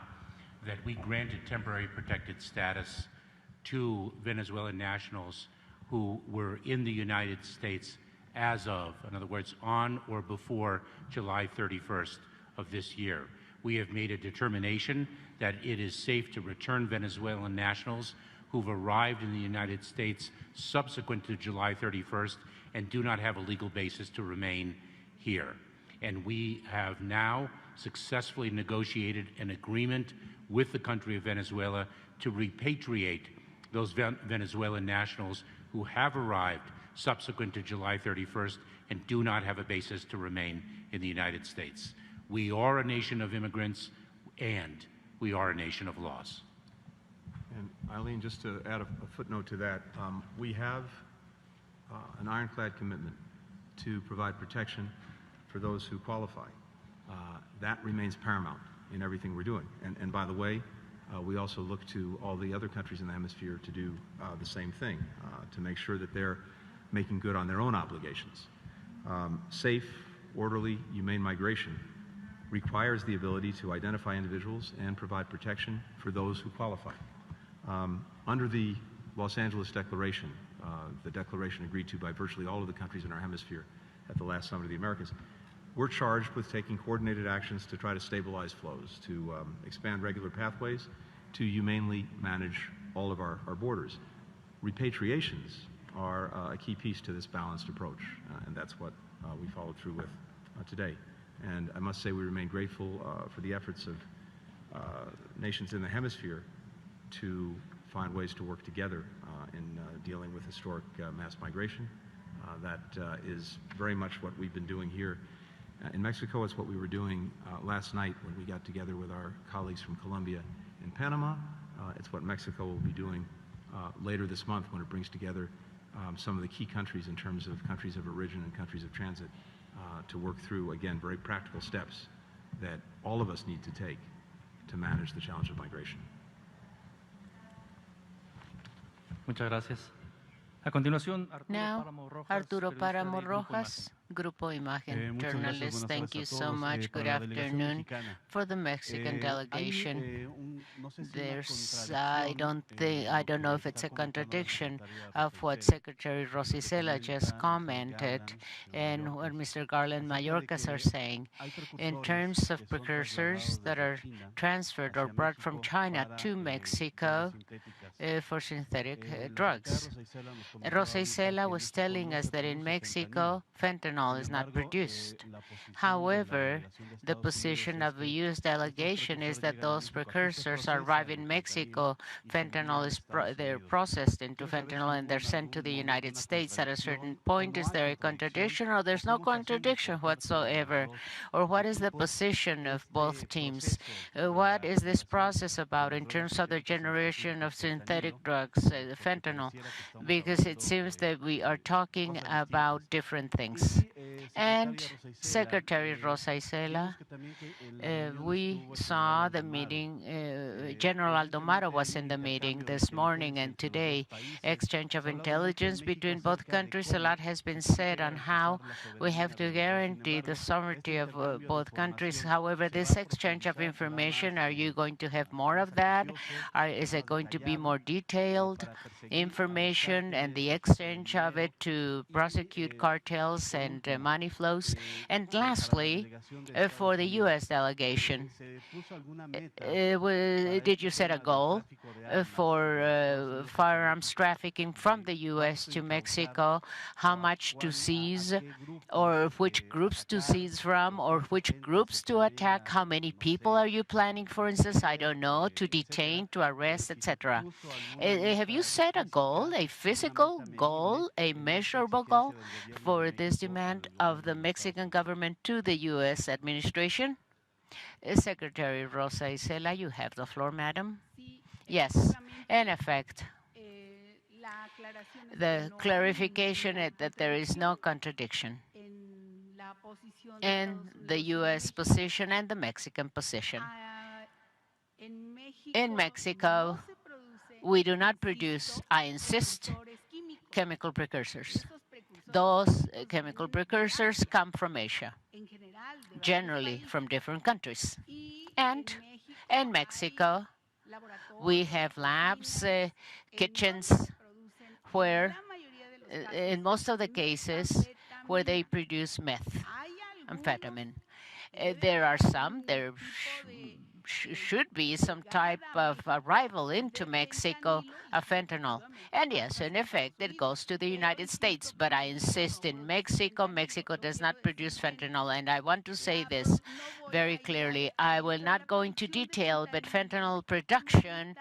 that we granted temporary protected status to Venezuelan nationals who were in the United States as of, in other words, on or before July 31st of this year. We have made a determination that it is safe to return Venezuelan nationals who've arrived in the United States subsequent to July 31st and do not have a legal basis to remain here. And we have now successfully negotiated an agreement with the country of Venezuela to repatriate those Venezuelan nationals who have arrived subsequent to July 31st and do not have a basis to remain in the United States. We are a nation of immigrants, and we are a nation of laws. And Eileen, just to add a footnote to that, we have an ironclad commitment to provide protection for those who qualify. That remains paramount in everything we're doing. And by the way, we also look to all the other countries in the hemisphere to do the same thing, to make sure that they're making good on their own obligations. Safe, orderly, humane migration requires the ability to identify individuals and provide protection for those who qualify. Under the Los Angeles Declaration, the declaration agreed to by virtually all of the countries in our hemisphere at the last Summit of the Americas, we're charged with taking coordinated actions to try to stabilize flows, to expand regular pathways, to humanely manage all of our borders. Repatriations are a key piece to this balanced approach, and that's what we followed through with today. And I must say we remain grateful for the efforts of nations in the hemisphere to find ways to work together in dealing with historic mass migration. That is very much what we've been doing here in Mexico. It's what we were doing last night when we got together with our colleagues from Colombia and Panama. It's what Mexico will be doing later this month when it brings together some of the key countries in terms of countries of origin and countries of transit to work through, again, very practical steps that all of us need to take to manage the challenge of migration. Muchas gracias. A continuación, Now, Arturo Páramo Rojas, Grupo Imagen journalist. Thank you so much. Good afternoon. For the Mexican delegation, I don't know if it's a contradiction of what Secretary Rosa Icela just commented and what Mr. Garland Mayorkas are saying. In terms of precursors that are transferred or brought from China to Mexico for synthetic drugs. Rosa Icela was telling us that in Mexico, fentanyl is not produced. However, the position of the U.S. delegation is that those precursors arrive in Mexico. Fentanyl is they're processed into fentanyl and they're sent to the United States at a certain point. Is there a contradiction, or there's no contradiction whatsoever? Or what is the position of both teams? What is this process about in terms of the generation of synthetic drugs, fentanyl? Because it seems that we are talking about different things. And Secretary Rosa Icela, we saw the meeting, General Aldomaro was in the meeting this morning and today, exchange of intelligence between both countries. A lot has been said on how we have to guarantee the sovereignty of both countries. However, this exchange of information, are you going to have more of that? Is it going to be more detailed information and the exchange of it to prosecute cartels and money flows? And lastly, for the U.S. delegation, did you set a goal for firearms trafficking from the U.S. to Mexico? How much to seize, or which groups to seize from, or which groups to attack? How many people are you planning, for instance? I don't know, to detain, to arrest, etc. Have you set a goal, a physical goal, a measurable goal for this demand of the Mexican government to the U.S. administration? Secretary Rosa Icela, you have the floor, madam. Yes, in effect, the clarification is that there is no contradiction in the U.S. position and the Mexican position. In Mexico, we do not produce, I insist, chemical precursors. Those chemical precursors come from Asia, generally from different countries. And in Mexico, we have labs, kitchens, where, in most of the cases, where they produce meth, amphetamine. There are some, there should be some type of arrival into Mexico of fentanyl. And yes, in effect, it goes to the United States. But I insist, in Mexico, Mexico does not produce fentanyl. And I want to say this very clearly. I will not go into detail, but fentanyl production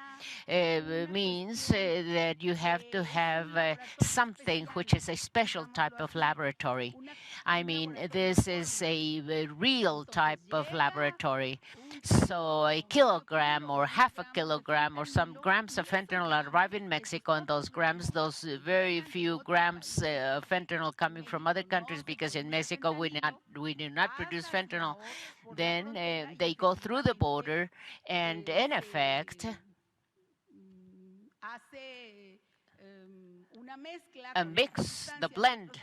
means that you have to have something which is a special type of laboratory. I mean, this is a real type of laboratory. So a kilogram or half a kilogram or some grams of fentanyl arrive in Mexico, and those grams, those very few grams of fentanyl coming from other countries, because in Mexico we do not produce fentanyl, then they go through the border, and in effect, a mix, the blend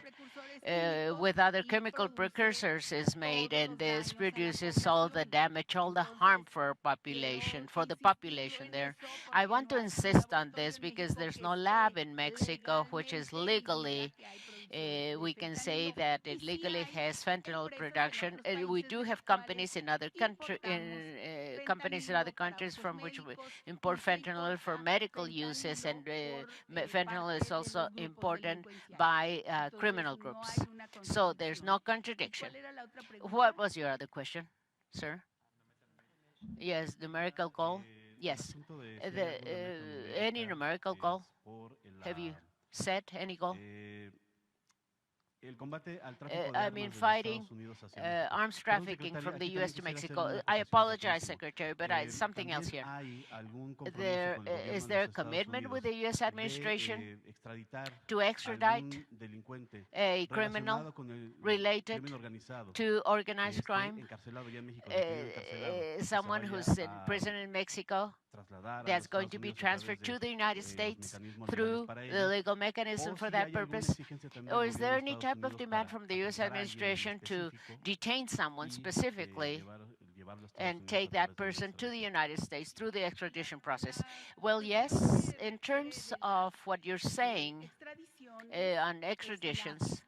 with other chemical precursors is made, and this produces all the damage, all the harm for the population there. I want to insist on this because there's no lab in Mexico which is legally, we can say that it legally has fentanyl production. We do have companies in other countries from which we import fentanyl for medical uses, and fentanyl is also imported by criminal groups. So there's no contradiction. What was your other question, sir? Yes, numerical goal. Yes. Any numerical goal? Have you set any goal? I mean, fighting arms trafficking from the U.S. to Mexico. I apologize, Secretary, but something else here. Is there a commitment with the U.S. administration to extradite a criminal related to organized crime, someone who's in prison in Mexico, that's going to be transferred to the United States through the legal mechanism for that purpose? Or is there any type of demand from the U.S. administration to detain someone specifically and take that person to the United States through the extradition process? Well, yes, in terms of what you're saying on extraditions,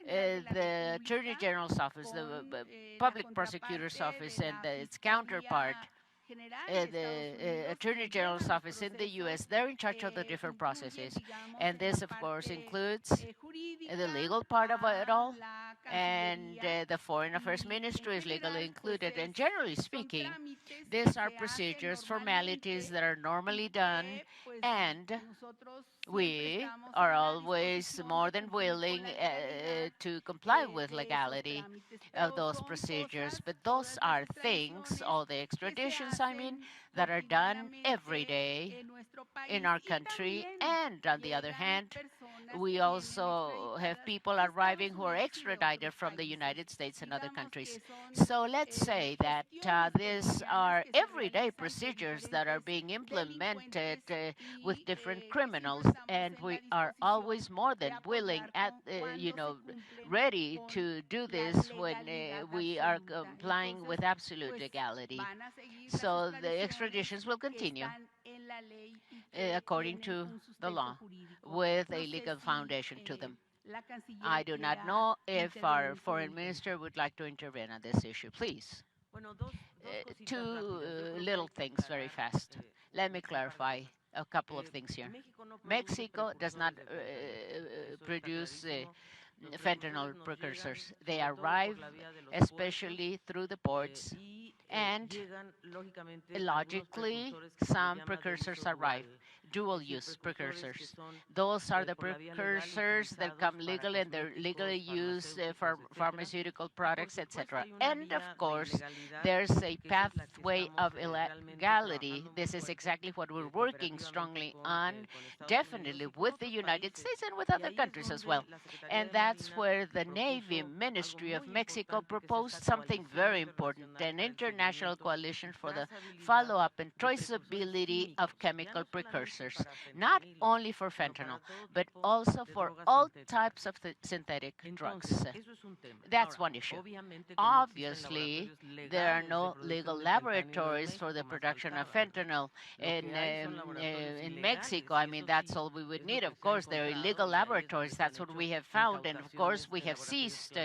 the Attorney General's office, the Public Prosecutor's office, and its counterpart, the Attorney General's office in the U.S., they're in charge of the different processes. And this, of course, includes the legal part of it all, and the Foreign Affairs Ministry is legally included. And generally speaking, these are procedures, formalities that are normally done, and we are always more than willing to comply with legality of those procedures. But those are things, all the extraditions, I mean, that are done every day in our country. And on the other hand, we also have people arriving who are extradited from the United States and other countries. So let's say that these are everyday procedures that are being implemented with different criminals, and we are always more than willing, ready to do this when we are complying with absolute legality. So the extraditions will continue according to the law, with a legal foundation to them. I do not know if our foreign minister would like to intervene on this issue. Please. Two little things very fast. Let me clarify a couple of things here. Mexico does not produce fentanyl precursors. They arrive especially through the ports, and logically some precursors arrive, dual-use precursors. Those are the precursors that come legal and they're legally used for pharmaceutical products, etc. And of course, there's a pathway of illegality. This is exactly what we're working strongly on, definitely with the United States and with other countries as well. And that's where the Navy Ministry of Mexico proposed something very important, an international coalition for the follow-up and traceability of chemical precursors, not only for fentanyl, but also for all types of synthetic drugs. That's one issue. Obviously, there are no legal laboratories for the production of fentanyl in Mexico. I mean, that's all we would need. Of course, there are illegal laboratories. That's what we have found. And of course, we have seized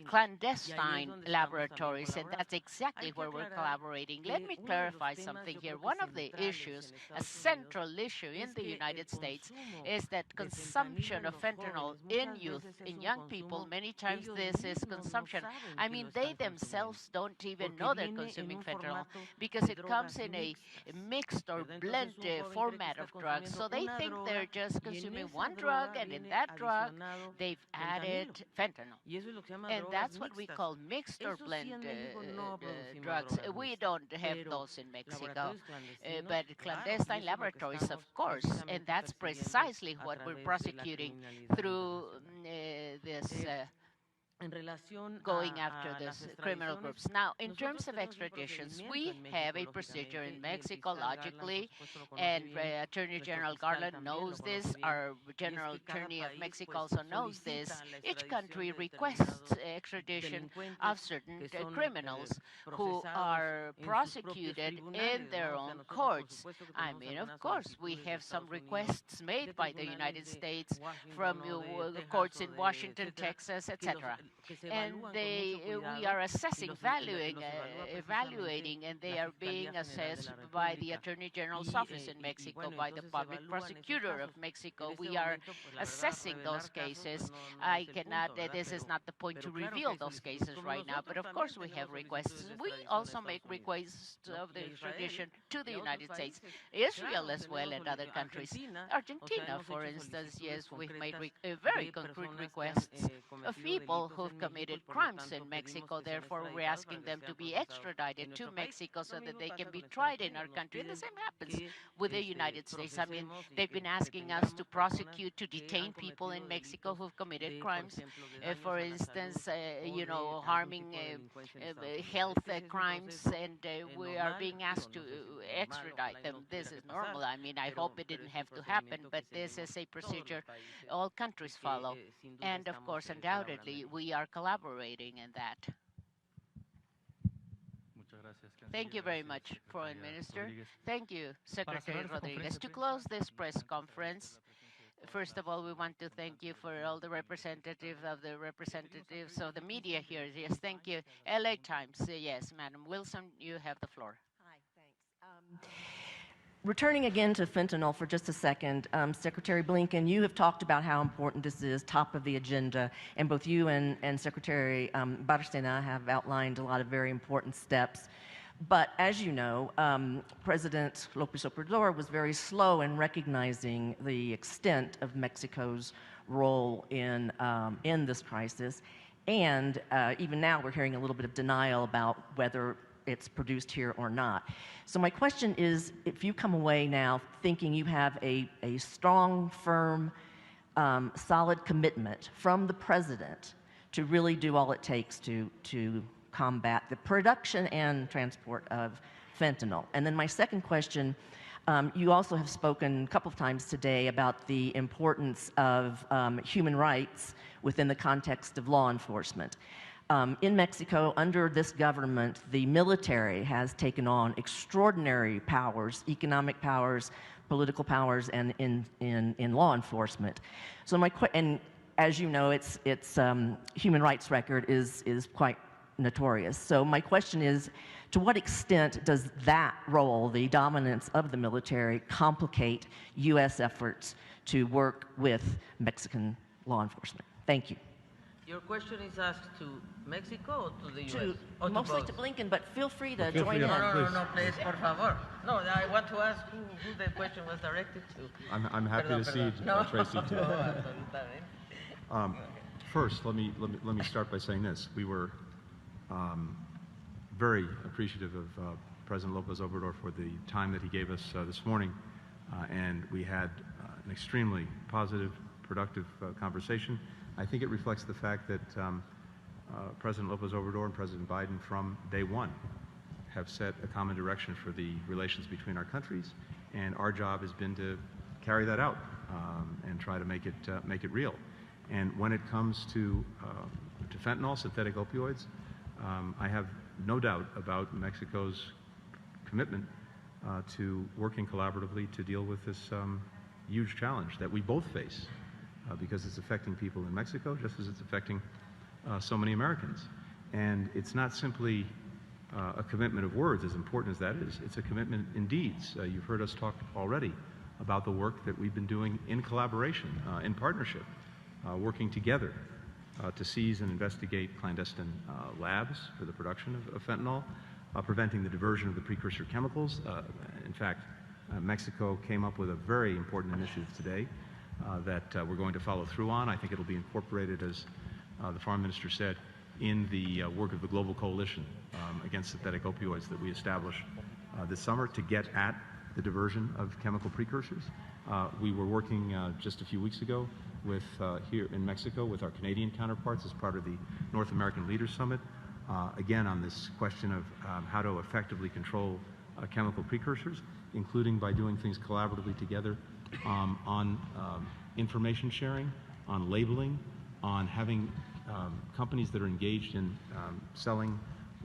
clandestine laboratories, and that's exactly where we're collaborating. Let me clarify something here. One of the issues, a central issue in the United States, is that consumption of fentanyl in youth, in young people, many times this is consumption. I mean, they themselves don't even know they're consuming fentanyl because it comes in a mixed or blended format of drugs. So they think they're just consuming one drug, and in that drug, they've added fentanyl. And that's what we call mixed or blended drugs. We don't have those in Mexico, but clandestine laboratories, of course, and that's precisely what we're prosecuting through this going after these criminal groups. Now, in terms of extraditions, we have a procedure in Mexico, logically, and Attorney General Garland knows this. Our General Attorney of Mexico also knows this. Each country requests extradition of certain criminals who are prosecuted in their own courts. I mean, of course, we have some requests made by the United States from courts in Washington, Texas, etc. and we are assessing, evaluating, and they are being assessed by the Attorney General's office in Mexico, by the public prosecutor of Mexico. We are assessing those cases. I cannot, this is not the point to reveal those cases right now, but of course we have requests. We also make requests of the extradition to the United States, Israel as well, and other countries. Argentina, for instance, yes, we've made very concrete requests of people who've committed crimes in Mexico. Therefore, we're asking them to be extradited to Mexico so that they can be tried in our country. And the same happens with the United States. I mean, they've been asking us to prosecute, to detain people in Mexico who've committed crimes. For instance, harming health crimes, and we are being asked to extradite them. This is normal. I mean, I hope it didn't have to happen, but this is a procedure all countries follow. And of course, undoubtedly, we are collaborating in that. Thank you very much, Foreign Minister. Thank you, Secretary Rodriguez. To close this press conference, first of all, we want to thank you for all the representatives of the media here. Yes, thank you. LA Times, yes, Madam Wilson, you have the floor. Hi, thanks. Returning again to fentanyl for just a second, Secretary Blinken, you have talked about how important this is, top of the agenda, and both you and Secretary Bárcena have outlined a lot of very important steps. But as you know, President López Obrador was very slow in recognizing the extent of Mexico's role in this crisis. And even now, we're hearing a little bit of denial about whether it's produced here or not. So my question is, if you come away now thinking you have a strong, firm, solid commitment from the president to really do all it takes to combat the production and transport of fentanyl. And then my second question, you also have spoken a couple of times today about the importance of human rights within the context of law enforcement. In Mexico, under this government, the military has taken on extraordinary powers, economic powers, political powers, and in law enforcement. So and as you know, its human rights record is quite notorious. So my question is, to what extent does that role, the dominance of the military, complicate U.S. efforts to work with Mexican law enforcement? Thank you. Your question is asked to Mexico or to the U.S.? Mostly to Blinken, but feel free to join in. No, please, por favor. No, I want to ask who the question was directed to. I'm happy to cede Tracy to. First, let me start by saying this. We were very appreciative of President López Obrador for the time that he gave us this morning, and we had an extremely positive, productive conversation. I think it reflects the fact that President López Obrador and President Biden from day one have set a common direction for the relations between our countries, and our job has been to carry that out and try to make it real. And when it comes to fentanyl, synthetic opioids, I have no doubt about Mexico's commitment to working collaboratively to deal with this huge challenge that we both face. Because it's affecting people in Mexico just as it's affecting so many Americans. And it's not simply a commitment of words, as important as that is. It's a commitment in deeds. You've heard us talk already about the work that we've been doing in collaboration, in partnership, working together to seize and investigate clandestine labs for the production of fentanyl, preventing the diversion of the precursor chemicals. In fact, Mexico came up with a very important initiative today that we're going to follow through on. I think it'll be incorporated, as the Foreign Minister said, in the work of the Global Coalition against synthetic opioids that we established this summer to get at the diversion of chemical precursors. We were working just a few weeks ago with here in Mexico with our Canadian counterparts as part of the North American Leaders Summit, again on this question of how to effectively control chemical precursors, including by doing things collaboratively together on information sharing, on labeling, on having companies that are engaged in selling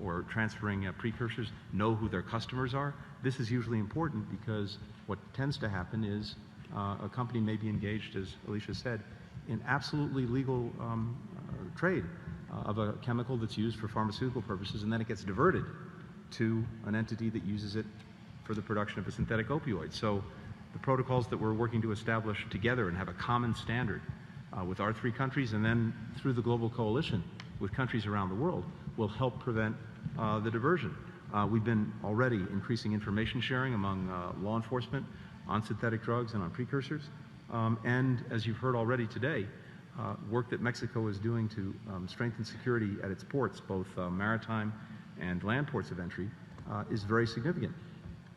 or transferring precursors know who their customers are. This is usually important because what tends to happen is a company may be engaged, as Alicia said, in absolutely legal trade of a chemical that's used for pharmaceutical purposes, and then it gets diverted to an entity that uses it for the production of a synthetic opioid. So the protocols that we're working to establish together and have a common standard with our 3 countries and then through the global coalition with countries around the world will help prevent the diversion. We've been already increasing information sharing among law enforcement on synthetic drugs and on precursors. And as you've heard already today, work that Mexico is doing to strengthen security at its ports, both maritime and land ports of entry, is very significant.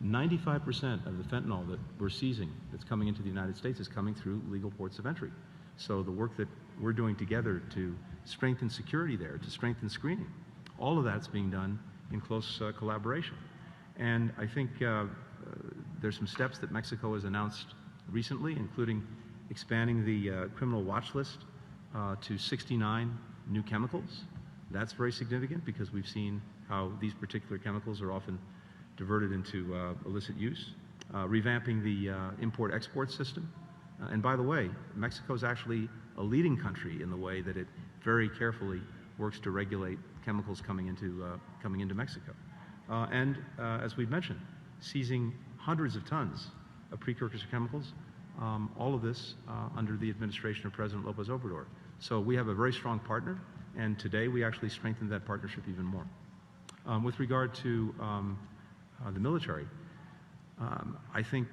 95% of the fentanyl that we're seizing that's coming into the United States is coming through legal ports of entry. So the work that we're doing together to strengthen security there, to strengthen screening, all of that's being done in close collaboration. And I think there's some steps that Mexico has announced recently, including expanding the criminal watch list to 69 new chemicals. That's very significant because we've seen how these particular chemicals are often diverted into illicit use. Revamping the import-export system. And by the way, Mexico is actually a leading country in the way that it very carefully works to regulate chemicals coming into Mexico. And as we've mentioned, seizing hundreds of tons of precursor chemicals, all of this under the administration of President López Obrador. So we have a very strong partner, and today we actually strengthened that partnership even more. With regard to the military, I think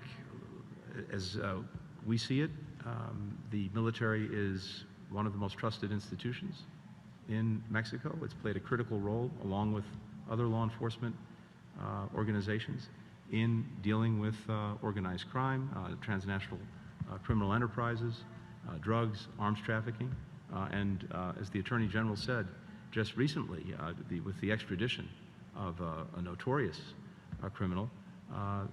as we see it, the military is one of the most trusted institutions in Mexico. It's played a critical role, along with other law enforcement organizations, in dealing with organized crime, transnational criminal enterprises, drugs, arms trafficking, and as the Attorney General said just recently, with the extradition of a notorious criminal,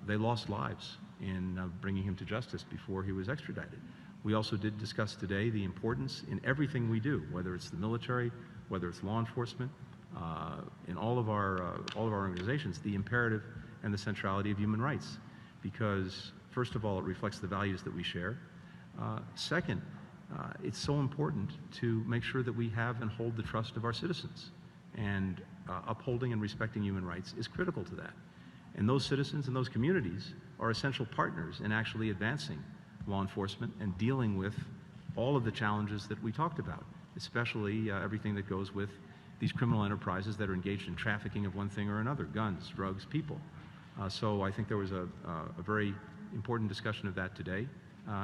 they lost lives in bringing him to justice before he was extradited. We also did discuss today the importance in everything we do, whether it's the military, whether it's law enforcement, in all of our organizations, the imperative and the centrality of human rights, because first of all, it reflects the values that we share. Second, it's so important to make sure that we have and hold the trust of our citizens, and upholding and respecting human rights is critical to that. And those citizens and those communities are essential partners in actually advancing law enforcement and dealing with all of the challenges that we talked about, especially everything that goes with these criminal enterprises that are engaged in trafficking of one thing or another, guns, drugs, people. So I think there was a very important discussion of that today.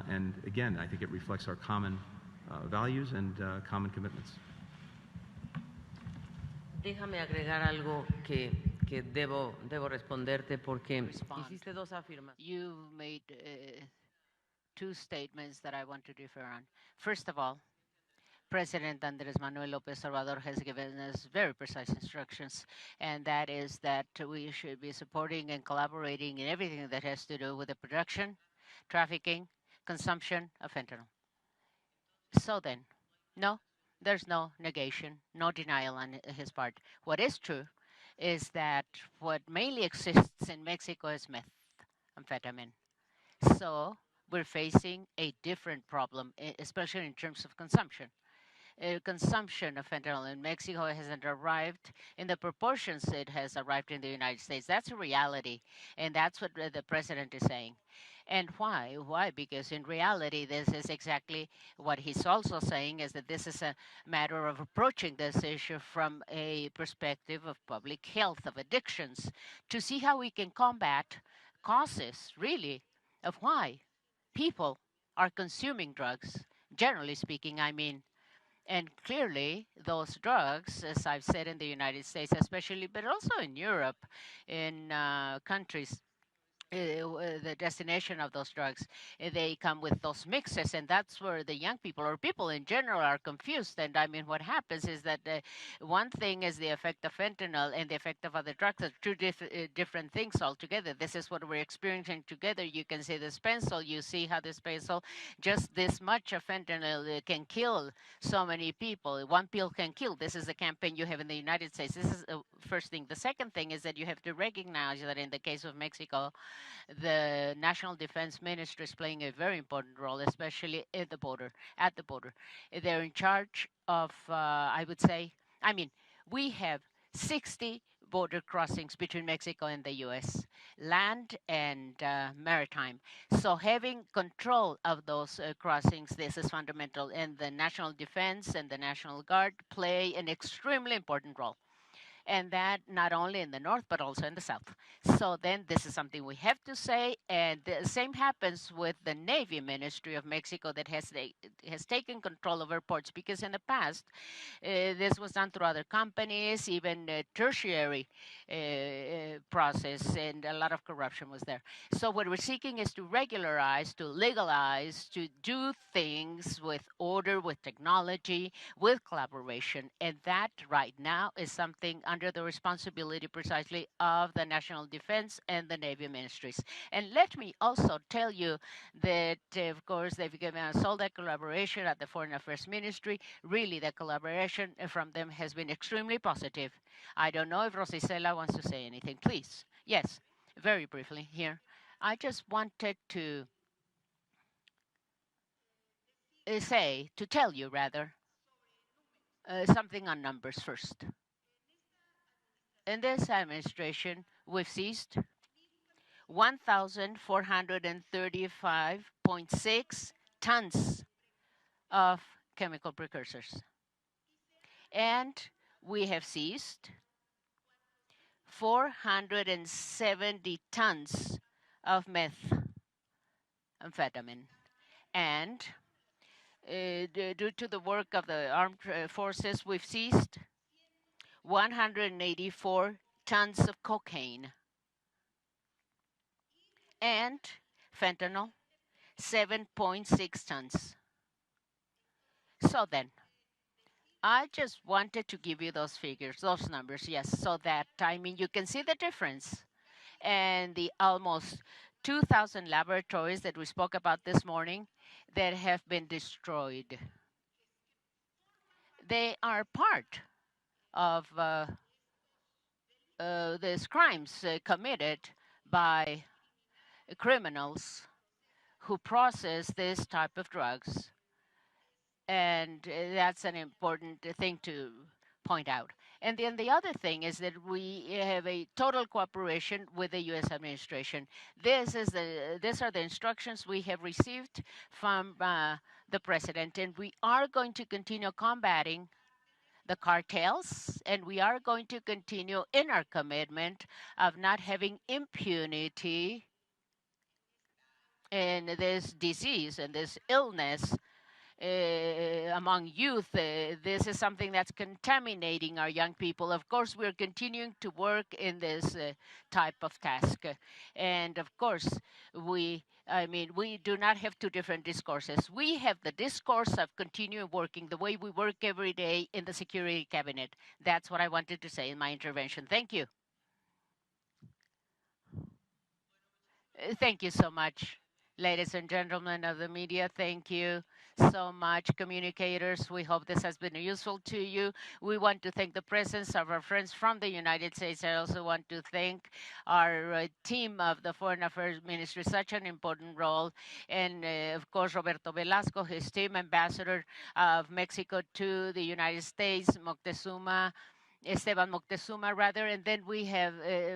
And again, I think it reflects our common values and common commitments. Déjame agregar algo que debo responderte porque hiciste 2 afirmaciones. You made 2 statements that I want to differ on. First of all, President Andrés Manuel López Obrador has given us very precise instructions, and that is that we should be supporting and collaborating in everything that has to do with the production, trafficking, consumption of fentanyl. So then, no, there's no negation, no denial on his part. What is true is that what mainly exists in Mexico is methamphetamine. So we're facing a different problem, especially in terms of consumption. Consumption of fentanyl in Mexico hasn't arrived in the proportions it has arrived in the United States. That's a reality, and that's what the president is saying. And why? Why? Because in reality, this is exactly what he's also saying, is that this is a matter of approaching this issue from a perspective of public health, of addictions, to see how we can combat causes, really, of why people are consuming drugs, generally speaking, I mean. And clearly, those drugs, as I've said in the United States especially, but also in Europe, in countries, the destination of those drugs, they come with those mixes, and that's where the young people or people in general are confused. And I mean, what happens is that one thing is the effect of fentanyl, and the effect of other drugs are 2 different things altogether. This is what we're experiencing together. You can see this pencil, you see how this pencil, just this much of fentanyl can kill so many people. 1 pill can kill. This is the campaign you have in the United States. This is the first thing. The second thing is that you have to recognize that in the case of Mexico, the National Defense Ministry is playing a very important role, especially at the border. They're in charge of, I would say, I mean, we have 60 border crossings between Mexico and the U.S., land and maritime. So having control of those crossings, this is fundamental. And the National Defense and the National Guard play an extremely important role. And that not only in the north, but also in the south. So then this is something we have to say. And the same happens with the Navy Ministry of Mexico that has taken control over ports, because in the past, this was done through other companies, even tertiary process, and a lot of corruption was there. So what we're seeking is to regularize, to legalize, to do things with order, with technology, with collaboration. And that right now is something under the responsibility precisely of the National Defense and the Navy ministries. And let me also tell you that, of course, they've given us all that collaboration at the Foreign Affairs Ministry. Really, the collaboration from them has been extremely positive. I don't know if Rosa Icela wants to say anything. Please. Yes, very briefly here. I just wanted to tell you rather, something on numbers first. In this administration, we've seized 1,435.6 tons of chemical precursors. And we have seized 470 tons of methamphetamine. And due to the work of the armed forces, we've seized 184 tons of cocaine and fentanyl, 7.6 tons. So then, I just wanted to give you those figures, those numbers, yes, so that, I mean, you can see the difference. And the almost 2,000 laboratories that we spoke about this morning that have been destroyed. They are part of these crimes committed by criminals who process this type of drugs. And that's an important thing to point out. And then the other thing is that we have a total cooperation with the U.S. administration. These are the instructions we have received from the president, and we are going to continue combating the cartels, and we are going to continue in our commitment of not having impunity in this disease and this illness among youth. This is something that's contaminating our young people. Of course, we're continuing to work in this type of task. And of course, we do not have two different discourses. We have the discourse of continuing working the way we work every day in the Security Cabinet. That's what I wanted to say in my intervention. Thank you. Thank you so much. Ladies and gentlemen of the media, thank you so much. Communicators, we hope this has been useful to you. We want to thank the presence of our friends from the United States. I also want to thank our team of the Foreign Affairs Ministry, such an important role. And of course, Roberto Velasco, his team, Ambassador of Mexico to the United States, Esteban Moctezuma rather. And then we have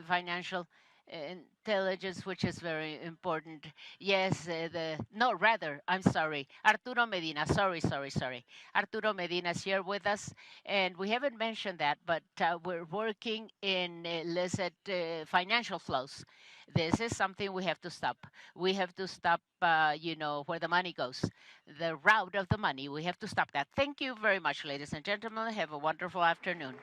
financial intelligence, which is very important. Yes, I'm sorry. Arturo Medina, sorry. Arturo Medina is here with us, and we haven't mentioned that, but we're working in illicit financial flows. This is something we have to stop. We have to stop, where the money goes, the route of the money. We have to stop that. Thank you very much, ladies and gentlemen. Have a wonderful afternoon.